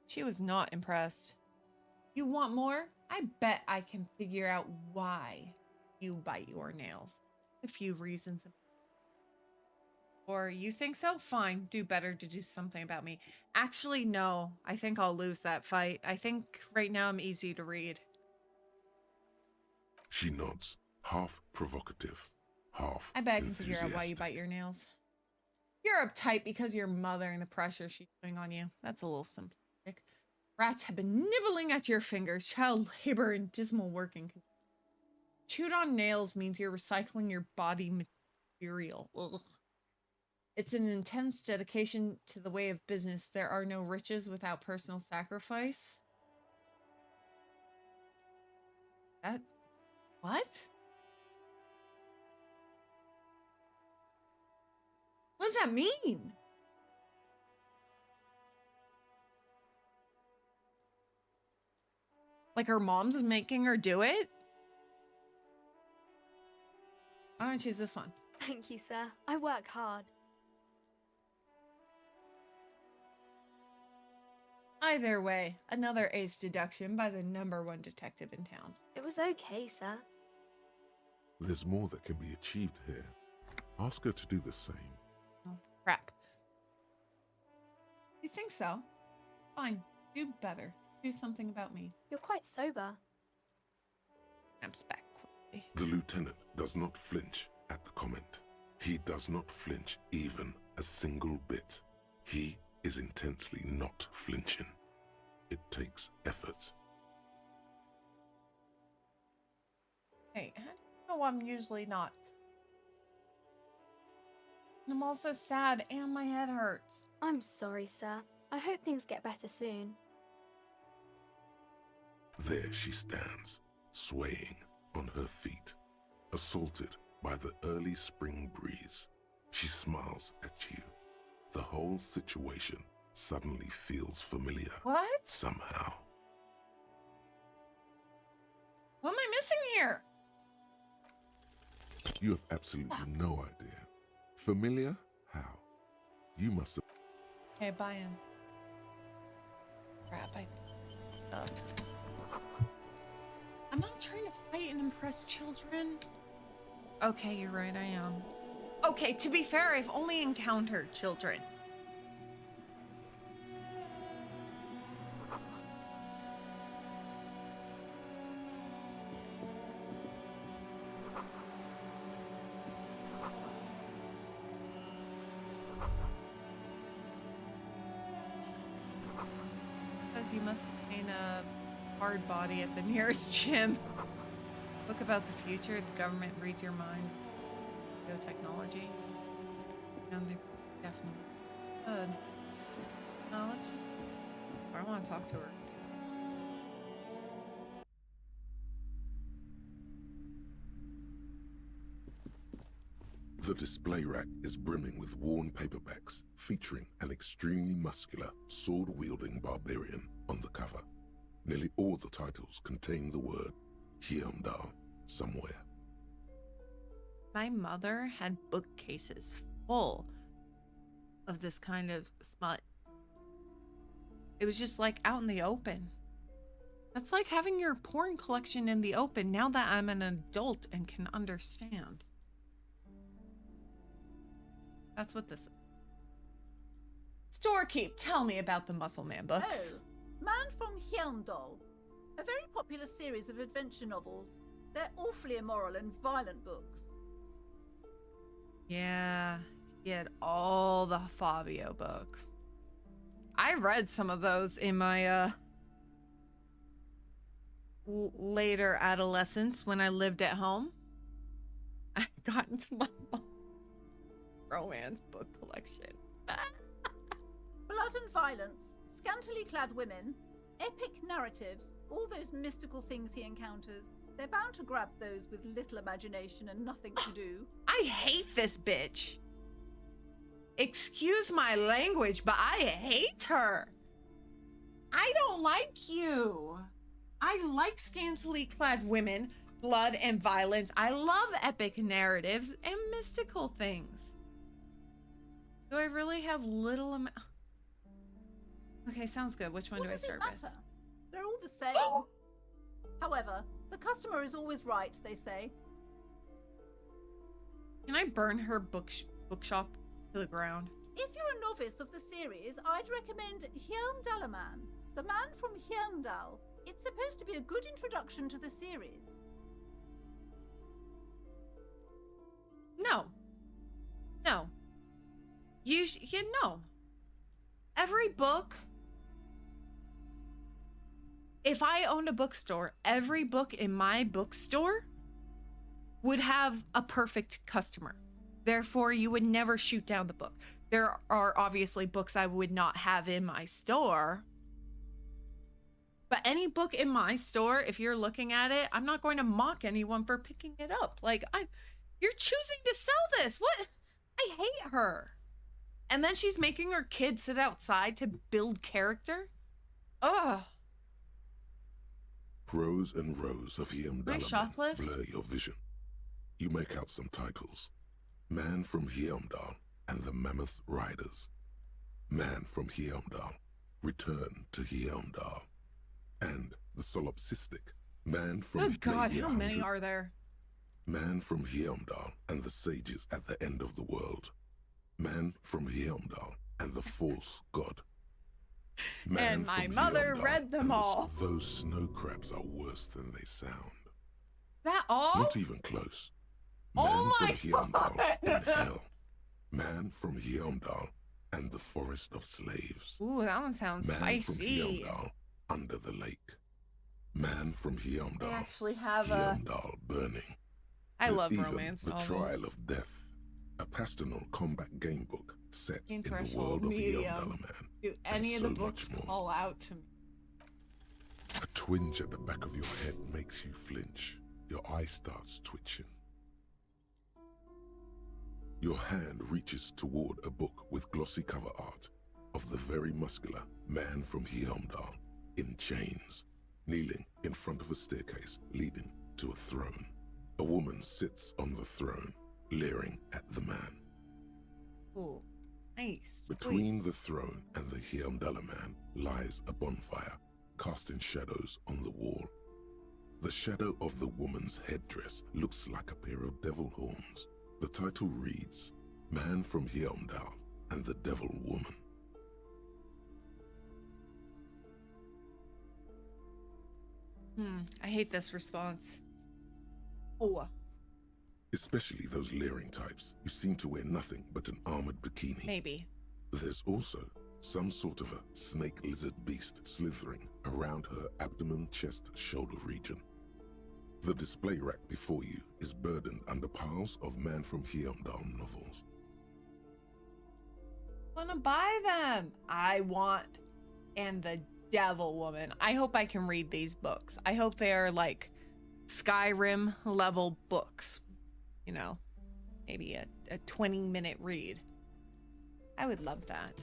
She was not impressed. You want more? I bet I can figure out why you bite your nails. A few reasons. Or you think so? Fine. Do better to do something about me. Actually, no. I think I'll lose that fight. I think right now I'm easy to read. She nods, half provocative, half I bet I can figure out why you enthusiastic. bite your nails. You're uptight because your mother and the pressure she's putting on you. That's a little simplistic. Rats have been nibbling at your fingers, child labor and dismal working conditions. Chewed on nails means you're recycling your body material. Ugh. It's an intense dedication to the way of business. There are no riches without personal sacrifice. That... What? What does that mean? Like her mom's making her do it? I'm gonna choose this one. Thank you, sir. I work hard. Either way, another ace deduction by the #1 detective in town. It was okay, sir. There's more that can be achieved here. Ask her to do the same. Oh, crap. You think so? Fine. Do better. Do something about me. You're quite sober. Snaps back quickly. The lieutenant does not flinch at the comment. He does not flinch even a single bit. He is intensely not flinching. It takes effort. Hey, how do you know I'm usually not? I'm also sad and my head hurts. I'm sorry, sir. I hope things get better soon. There she stands, swaying on her feet, assaulted by the early spring breeze. She smiles at you. The whole situation suddenly feels familiar. What? Somehow. What am I missing here? You have absolutely no idea. Familiar? How? You must have... Okay, bye in. Crap, I'm not trying to fight and impress children. Okay, you're right, I am. Okay, to be fair, I've only encountered children. Because you must attain a hard body at the nearest gym. Book about the future, the government reads your mind. Biotechnology. And they definitely could. No, let's just... I don't want to talk to her. The display rack is brimming with worn paperbacks featuring an extremely muscular, sword-wielding barbarian on the cover. Nearly all the titles contain the word Heimdall somewhere. My mother had bookcases full of this kind of smut. It was just like out in the open. That's like having your porn collection in the open now that I'm an adult and can understand. That's what this is. Storekeep, tell me about the Muscle Man books. Oh, Man from Heimdall. A very popular series of adventure novels. They're awfully immoral and violent books. Yeah, he had all the Fabio books. I read some of those in my later adolescence when I lived at home. I got into my romance book collection. Blood and violence, scantily clad women, epic narratives, all those mystical things he encounters. They're bound to grab those with little imagination and nothing to do. I hate this bitch. Excuse my language, but I hate her. I don't like you. I like scantily clad women, blood and violence. I love epic narratives and mystical things. Do I really have little amount? Okay, sounds good. Which one What do I does it start with? matter? They're all the same. However, the customer is always right, they say. Can I burn her bookshop to the ground? If you're a novice of the series, I'd recommend Heimdallaman, the man from Heimdall. It's supposed to be a good introduction to the series. No. You know. Every book. If I owned a bookstore, every book in my bookstore would have a perfect customer. Therefore, you would never shoot down the book. There are obviously books I would not have in my store. But any book in my store, if you're looking at it, I'm not going to mock anyone for picking it up. Like, you're choosing to sell this. What? I hate her. And then she's making her kid sit outside to build character. Ugh. Rows and rows of Heimdall shoplift? blur your vision. You make out some titles. Man from Heimdall and the Mammoth Riders. Man from Heimdall, Return to Heimdall. And the Solipsistic, Man from Oh God, Maybe how many 100. are there? Man from Heimdall and the Sages at the End of the World. Man from Heimdall and the False God. And my from mother Heimdall read them and all. Those snow crabs are worse than they sound. That all? Not even close. Oh Man my from Heimdall God. in Hell. Man from Heimdall and the Forest of Slaves. Ooh, that one sounds Man from spicy. Heimdall under the lake. Man from Heimdall. I actually have a... Heimdall burning. I There's love even romance The novels. Trial of Death, a pastoral combat game book set in the Threshold, world of medium. Heimdallaman. Do any of so the books much more. call out to me? A twinge at the back of your head makes you flinch. Your eye starts twitching. Your hand reaches toward a book with glossy cover art of the very muscular man from Heimdall in chains, kneeling in front of a staircase leading to a throne. A woman sits on the throne, leering at the man. Ooh, nice. Between choice. the throne and the Heimdallaman lies a bonfire, casting shadows on the wall. The shadow of the woman's headdress looks like a pair of devil horns. The title reads, Man from Heimdall and the Devil Woman. I hate this response. Oh. Especially those leering types who seem to wear nothing but an armored bikini. Maybe. There's also some sort of a snake lizard beast slithering around her abdomen, chest, shoulder region. The display rack before you is burdened under piles of Man from Heimdall novels. Wanna buy them? I want. And the Devil Woman. I hope I can read these books. I hope they are like Skyrim level books. You know, maybe a 20-minute read. I would love that.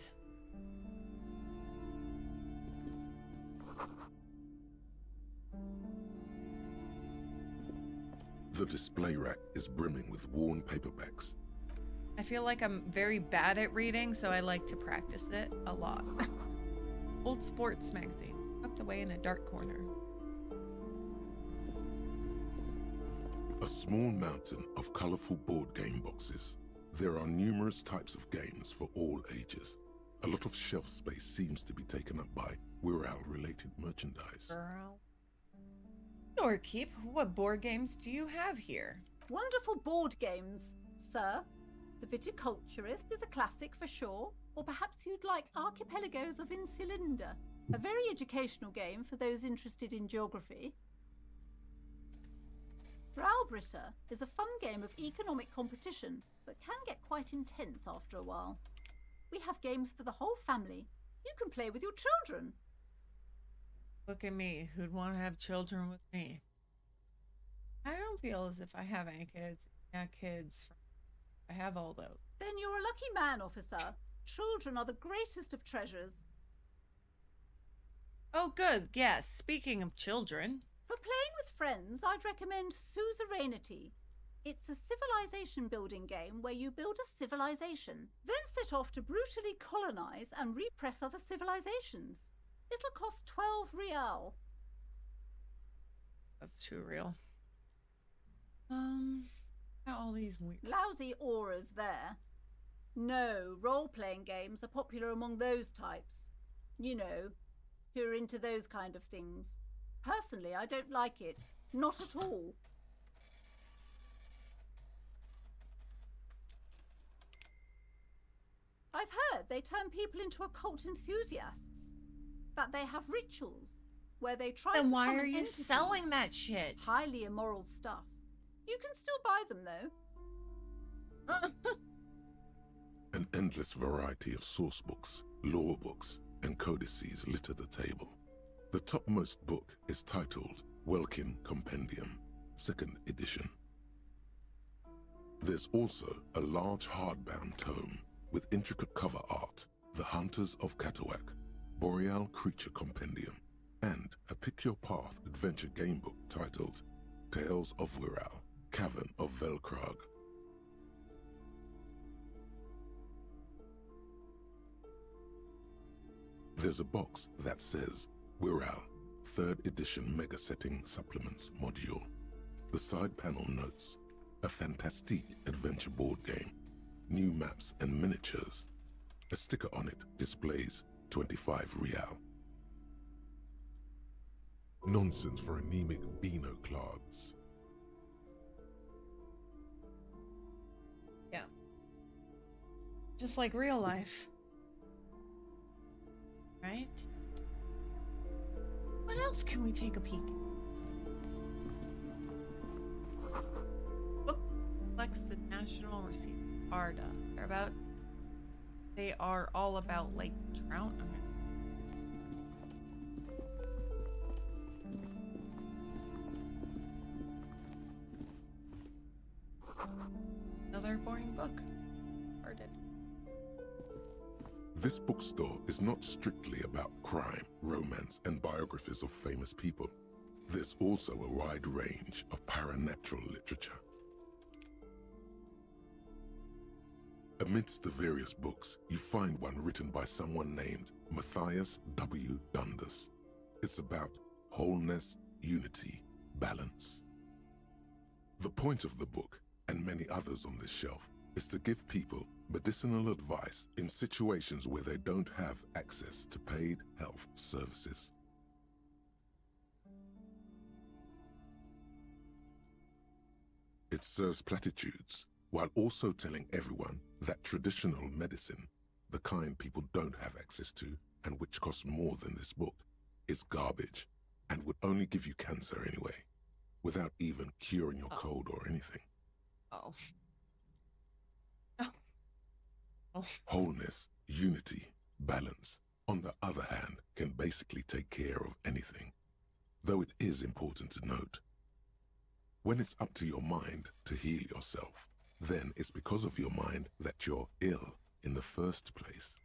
The display rack is brimming with worn paperbacks. I feel like I'm very bad at reading, so I like to practice it a lot. Old sports magazine, tucked away in a dark corner. A small mountain of colorful board game boxes. There are numerous types of games for all ages. A lot of shelf space seems to be taken up by Wirral-related merchandise. Girl. Doorkeep, what board games do you have here? Wonderful board games, sir. The Viticulturist is a classic for sure, or perhaps you'd like Archipelagos of Insulinda, a very educational game for those interested in geography. Browbritter is a fun game of economic competition, but can get quite intense after a while. We have games for the whole family. You can play with your children. Look at me, who'd want to have children with me? I don't feel as if I have any kids. Yeah, kids. I have all those. Then you're a lucky man, officer. Children are the greatest of treasures. Oh, good. Yes, speaking of children. For playing with friends, I'd recommend Suzerainty. It's a civilization building game where you build a civilization, then set off to brutally colonize and repress other civilizations. It'll cost 12 real. That's too real. Got all these weird... Lousy auras there. No, role-playing games are popular among those types. You know, who are into those kind of things. Personally, I don't like it. Not at all. I've heard they turn people into occult enthusiasts. That they have rituals where they try to Then why summon are you entities. selling that shit? Highly immoral stuff. You can still buy them, though. An endless variety of source books, lore books, and codices litter the table. The topmost book is titled Welkin Compendium, 2nd edition. There's also a large hardbound tome with intricate cover art, The Hunters of Katawak, Boreal Creature Compendium, and a Pick Your Path adventure game book titled Tales of Wirral, Cavern of Velkrag. There's a box that says Wirral, 3rd edition Mega Setting Supplements Module. The side panel notes, a fantastique adventure board game, new maps and miniatures. A sticker on it displays 25 real. Nonsense for anemic Beano-clads. Yeah. Just like real life. Right? What else can we take a peek? Book collects the National Receipt Arda. They are all about Lake Trout. Another boring book. Hearted. This bookstore is not strictly about crime, romance, and biographies of famous people. There's also a wide range of paranatural literature. Amidst the various books, you find one written by someone named Matthias W. Dundas. It's about wholeness, unity, balance. The point of the book, and many others on this shelf, is to give people medicinal advice in situations where they don't have access to paid health services. It serves platitudes, while also telling everyone that traditional medicine, the kind people don't have access to and which costs more than this book, is garbage and would only give you cancer anyway, without even curing your cold or anything. Oh. Wholeness, unity, balance, on the other hand, can basically take care of anything. Though it is important to note, when it's up to your mind to heal yourself, then it's because of your mind that you're ill in the first place.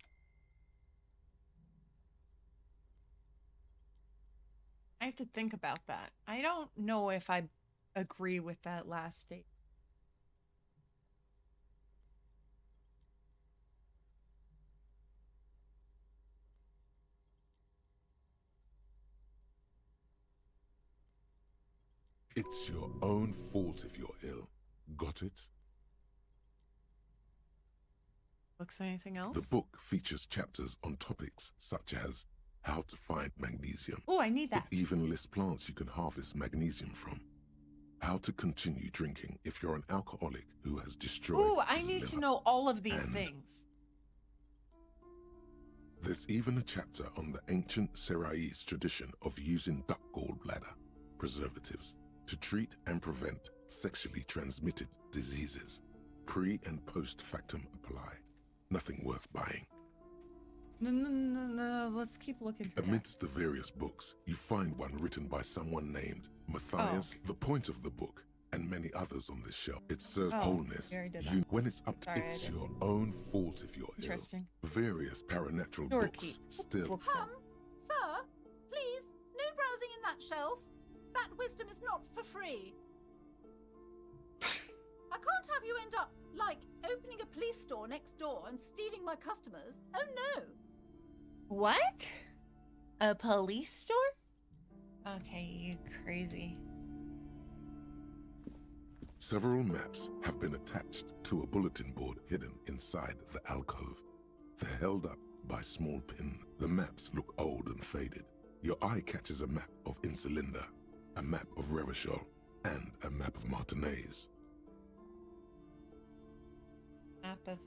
I have to think about that. I don't know if I agree with that last statement. It's your own fault if you're ill. Got it? Books, anything else? The book features chapters on topics such as how to find magnesium. Oh, I need that. It even lists plants you can harvest magnesium from. How to continue drinking if you're an alcoholic who has destroyed Ooh, I his need liver. to know all of these And things. There's even a chapter on the ancient Seraïs tradition of using duck gallbladder preservatives to treat and prevent sexually transmitted diseases. Pre and post factum apply. Nothing worth buying. No. Let's keep looking through Amidst the various books, you find one written by someone named Matthias, the point of the book, and many others on this shelf. It serves wholeness. we already did that. When it's up to Sorry, I it's didn't your mean- own fault if you're ill. Interesting. Various paranatural Door books key. still. Sir, please, no browsing in that shelf. That wisdom is not for free. I can't have you end up, like, opening a police store next door and stealing my customers. Oh no! What? A police store? Okay, you crazy. Several maps have been attached to a bulletin board hidden inside the alcove. They're held up by small pins. The maps look old and faded. Your eye catches a map of Insulinda, a map of Revachol, and a map of Martinez. Map of...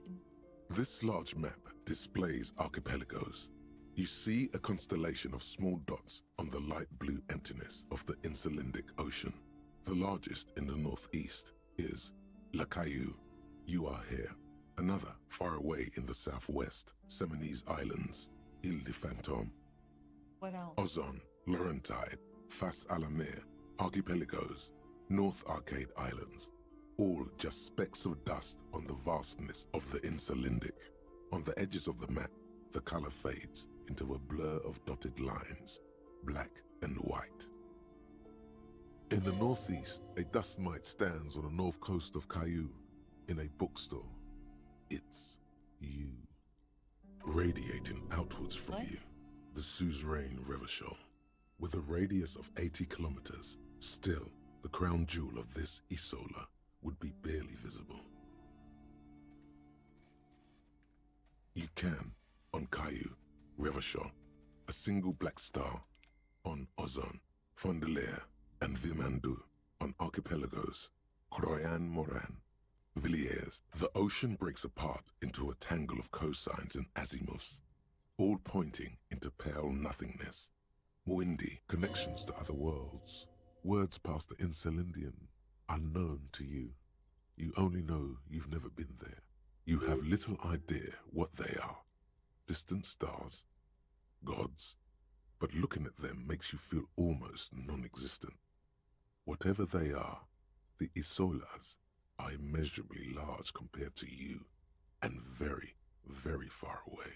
This large map displays archipelagos. You see a constellation of small dots on the light blue emptiness of the Insulindic Ocean. The largest in the northeast is La Caillou. You are here. Another far away in the southwest, Seminese Islands, Ile de Fantôme. What else? Ozon, Laurentide, Fas à la Mer, Archipelagos, North Arcade Islands, all just specks of dust on the vastness of the Insulindic. On the edges of the map, the color fades into a blur of dotted lines, black and white. In the northeast, a dust mite stands on the north coast of Caillou, in a bookstore. It's you. Radiating outwards from you, the suzerain Revachol. With a radius of 80 kilometers, still, the crown jewel of this Isola would be barely visible. You can, on Caillou, Revachol, a single black star, on Ozon, Fondelier, and Vilmandu, on archipelagos, Croyan Moran, Villiers. The ocean breaks apart into a tangle of cosines and azimuths, all pointing into pale nothingness. Windy connections to other worlds, words past the Insulindian, unknown to you. You only know you've never been there. You have little idea what they are. Distant stars, gods, but looking at them makes you feel almost non-existent. Whatever they are, the Isolas are immeasurably large compared to you, and very, very far away.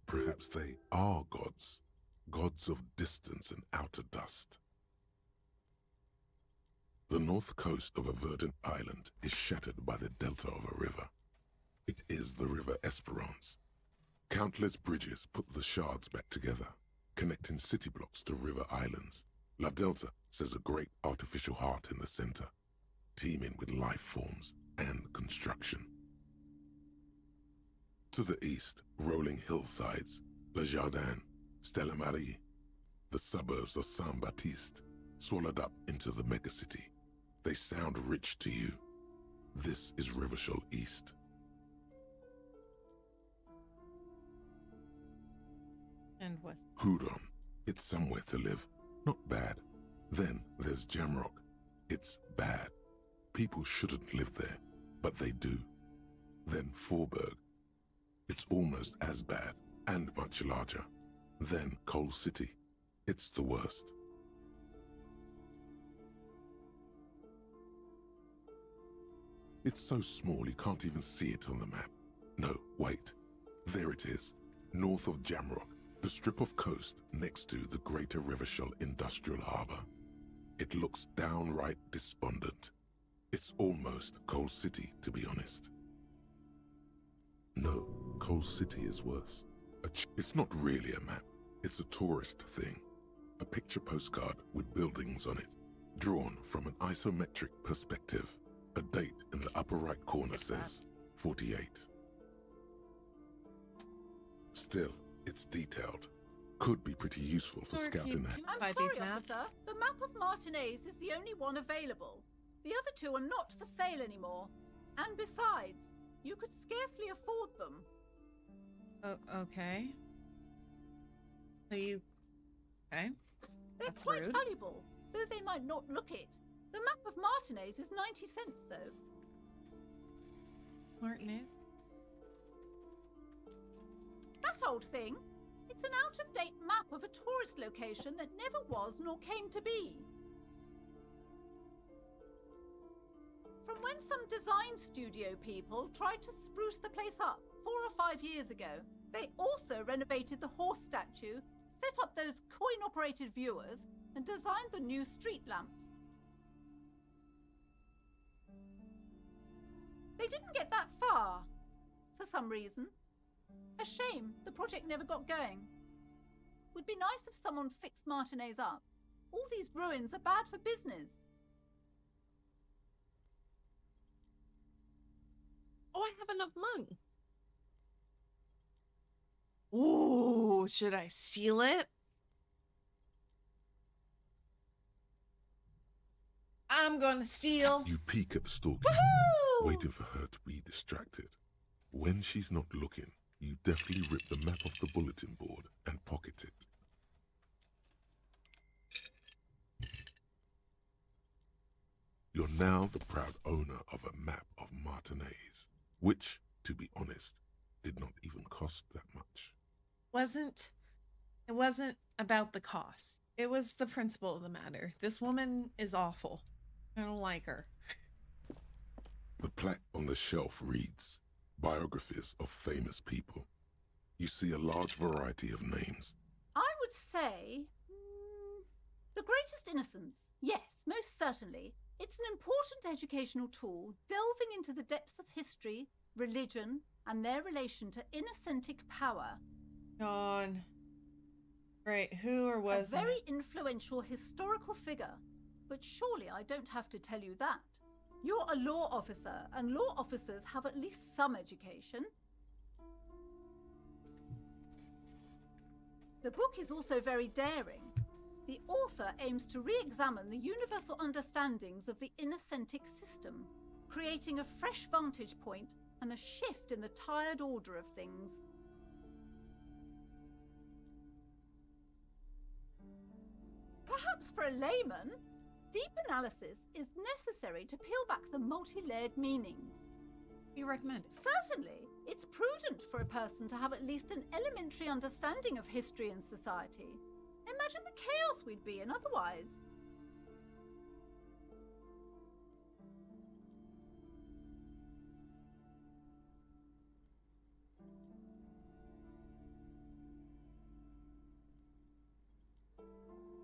Perhaps they are gods, gods of distance and outer dust. The north coast of a verdant island is shattered by the delta of a river. It is the River Esperance. Countless bridges put the shards back together, connecting city blocks to river islands. La Delta says a great artificial heart in the center, teeming with life forms and construction. To the east, rolling hillsides, Le Jardin, Stella Marie, the suburbs of Saint-Baptiste, swallowed up into the megacity. They sound rich to you. This is Revachol East. And west. Hudon, it's somewhere to live. Not bad. Then there's Jamrock. It's bad. People shouldn't live there, but they do. Then Forberg. It's almost as bad, and much larger. Then Coal City. It's the worst. It's so small you can't even see it on the map. No, wait. There it is, north of Jamrock, the strip of coast next to the Greater Revachol Industrial Harbour. It looks downright despondent. It's almost Coal City, to be honest. No, Coal City is worse. It's not really a map. It's a tourist thing. A picture postcard with buildings on it, drawn from an isometric perspective. A date in the upper right corner says 48. Still, it's detailed. Could be pretty useful for scouting ahead. I'm sorry, officer. The map of Martinez is the only one available. The other two are not for sale anymore. And besides, you could scarcely afford them. Oh, okay. So you... Okay. They're That's quite rude. valuable, though they might not look it. The map of Martinez is 90 cents, though. Martinez? That old thing? It's an out-of-date map of a tourist location that never was nor came to be. From when some design studio people tried to spruce the place up 4 or 5 years ago, they also renovated the horse statue, set up those coin-operated viewers, and designed the new street lamps. They didn't get that far, for some reason. A shame the project never got going. Would be nice if someone fixed Martinez up. All these ruins are bad for business. Oh, I have enough money. Ooh, should I seal it? I'm gonna steal. You peek at the stalker, waiting for her to be distracted. When she's not looking, you deftly rip the map off the bulletin board and pocket it. You're now the proud owner of a map of Martinez, which, to be honest, did not even cost that much. It wasn't about the cost. It was the principle of the matter. This woman is awful. I don't like her. The plaque on the shelf reads, Biographies of Famous People. You see a large variety of names. I would say... The Greatest Innocence. Yes, most certainly. It's an important educational tool delving into the depths of history, religion, and their relation to innocentic power. God. Right, who or was A very influential historical figure. But surely I don't have to tell you that. You're a law officer, and law officers have at least some education. The book is also very daring. The author aims to re-examine the universal understandings of the innocentic system, creating a fresh vantage point and a shift in the tired order of things. Perhaps for a layman, deep analysis is necessary to peel back the multi-layered meanings. You recommend it? Certainly. It's prudent for a person to have at least an elementary understanding of history and society. Imagine the chaos we'd be in otherwise.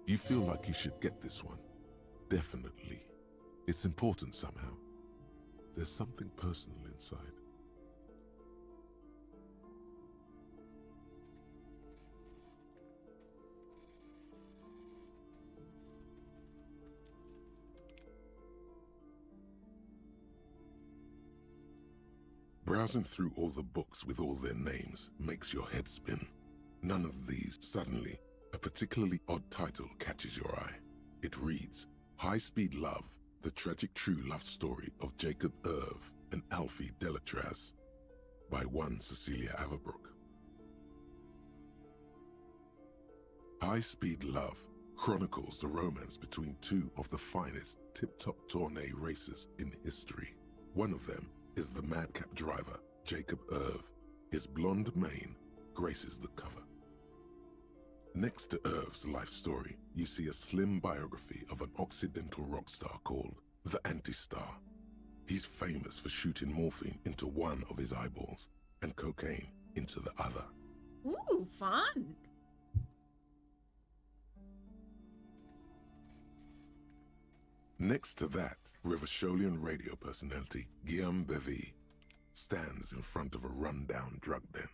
You feel like you should get this one. Definitely. It's important somehow. There's something personal inside. Browsing through all the books with all their names makes your head spin. None of these, suddenly, a particularly odd title catches your eye. It reads, High Speed Love, the tragic true love story of Jacob Irv and Alfie Delatraz, by one Cecilia Averbrook. High Speed Love chronicles the romance between two of the finest tip-top tourney racers in history. One of them is the madcap driver, Jacob Irv. His blonde mane graces the cover. Next to Irv's life story, you see a slim biography of an Occidental rock star called the Anti-Star. He's famous for shooting morphine into one of his eyeballs and cocaine into the other. Ooh, fun. Next to that, Revacholian radio personality Guillaume Bevy stands in front of a rundown drug den.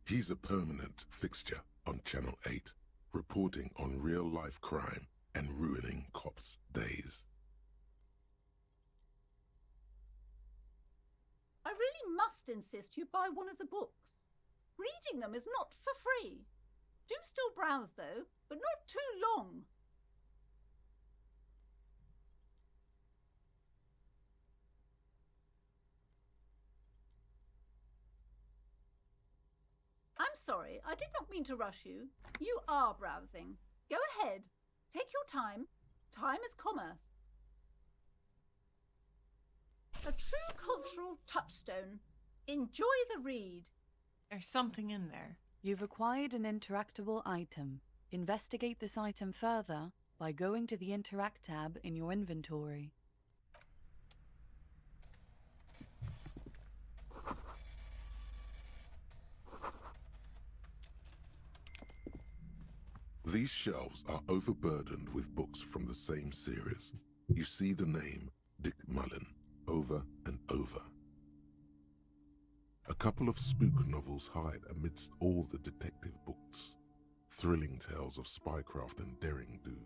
He's a permanent fixture on Channel 8, reporting on real-life crime and ruining cops' days. I really must insist you buy one of the books. Reading them is not for free. Do still browse, though, but not too long. I'm sorry, I did not mean to rush you. You are browsing. Go ahead. Take your time. Time is commerce. A true cultural touchstone. Enjoy the read. There's something in there. You've acquired an interactable item. Investigate this item further by going to the Interact tab in your inventory. These shelves are overburdened with books from the same series. You see the name Dick Mullen over and over. A couple of spook novels hide amidst all the detective books. Thrilling tales of spycraft and daring-do.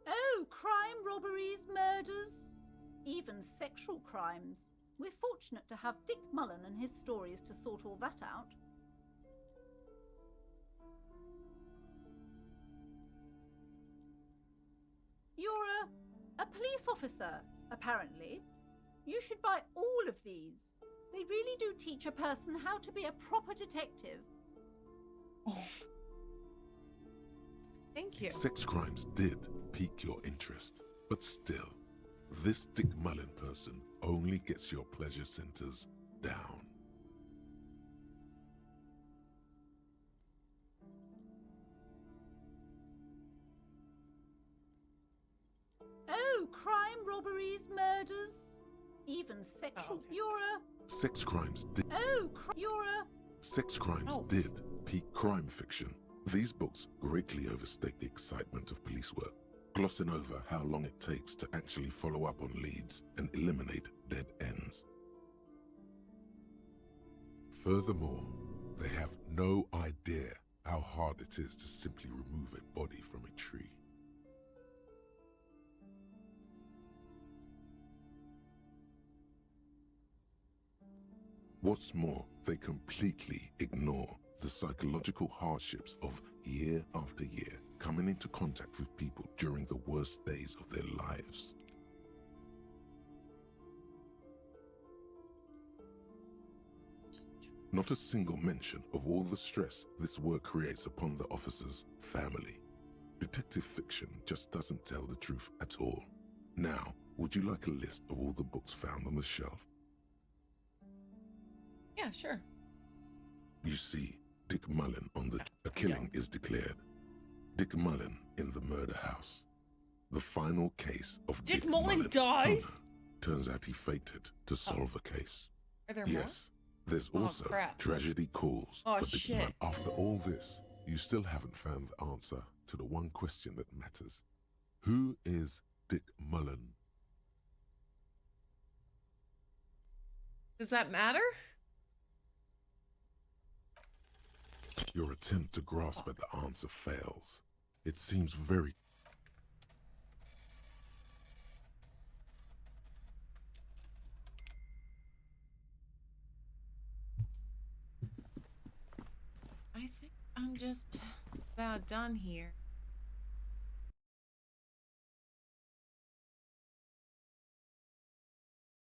Oh, crime, robberies, murders, even sexual crimes. We're fortunate to have Dick Mullen and his stories to sort all that out. You're a police officer, apparently. You should buy all of these. They really do teach a person how to be a proper detective. Oh. Thank you. Sex crimes did pique your interest, but still, this Dick Mullen person only gets your pleasure centers down. Oh, crime, robberies, murders, even sexual. okay. You're a. Sex crimes did. Oh, you're a. Sex crimes did pique crime fiction. These books greatly overstate the excitement of police work, glossing over how long it takes to actually follow up on leads and eliminate dead ends. Furthermore, they have no idea how hard it is to simply remove a body from a tree. What's more, they completely ignore the psychological hardships of year after year coming into contact with people during the worst days of their lives. Not a single mention of all the stress this work creates upon the officer's family. Detective fiction just doesn't tell the truth at all. Now, would you like a list of all the books found on the shelf? Yeah, sure. You see, Dick Mullen on the... A killing is declared. Dick Mullen in the murder house. The final case of Dick Mullen dies? Oh, no. Turns out he faked it to solve a case. Are there Yes, there's also crap. tragedy calls Oh, for Dick shit. Mullen. After all this, you still haven't found the answer to the one question that matters. Who is Dick Mullen? Does that matter? Your attempt to grasp at the answer fails. It seems very... I think I'm just about done here.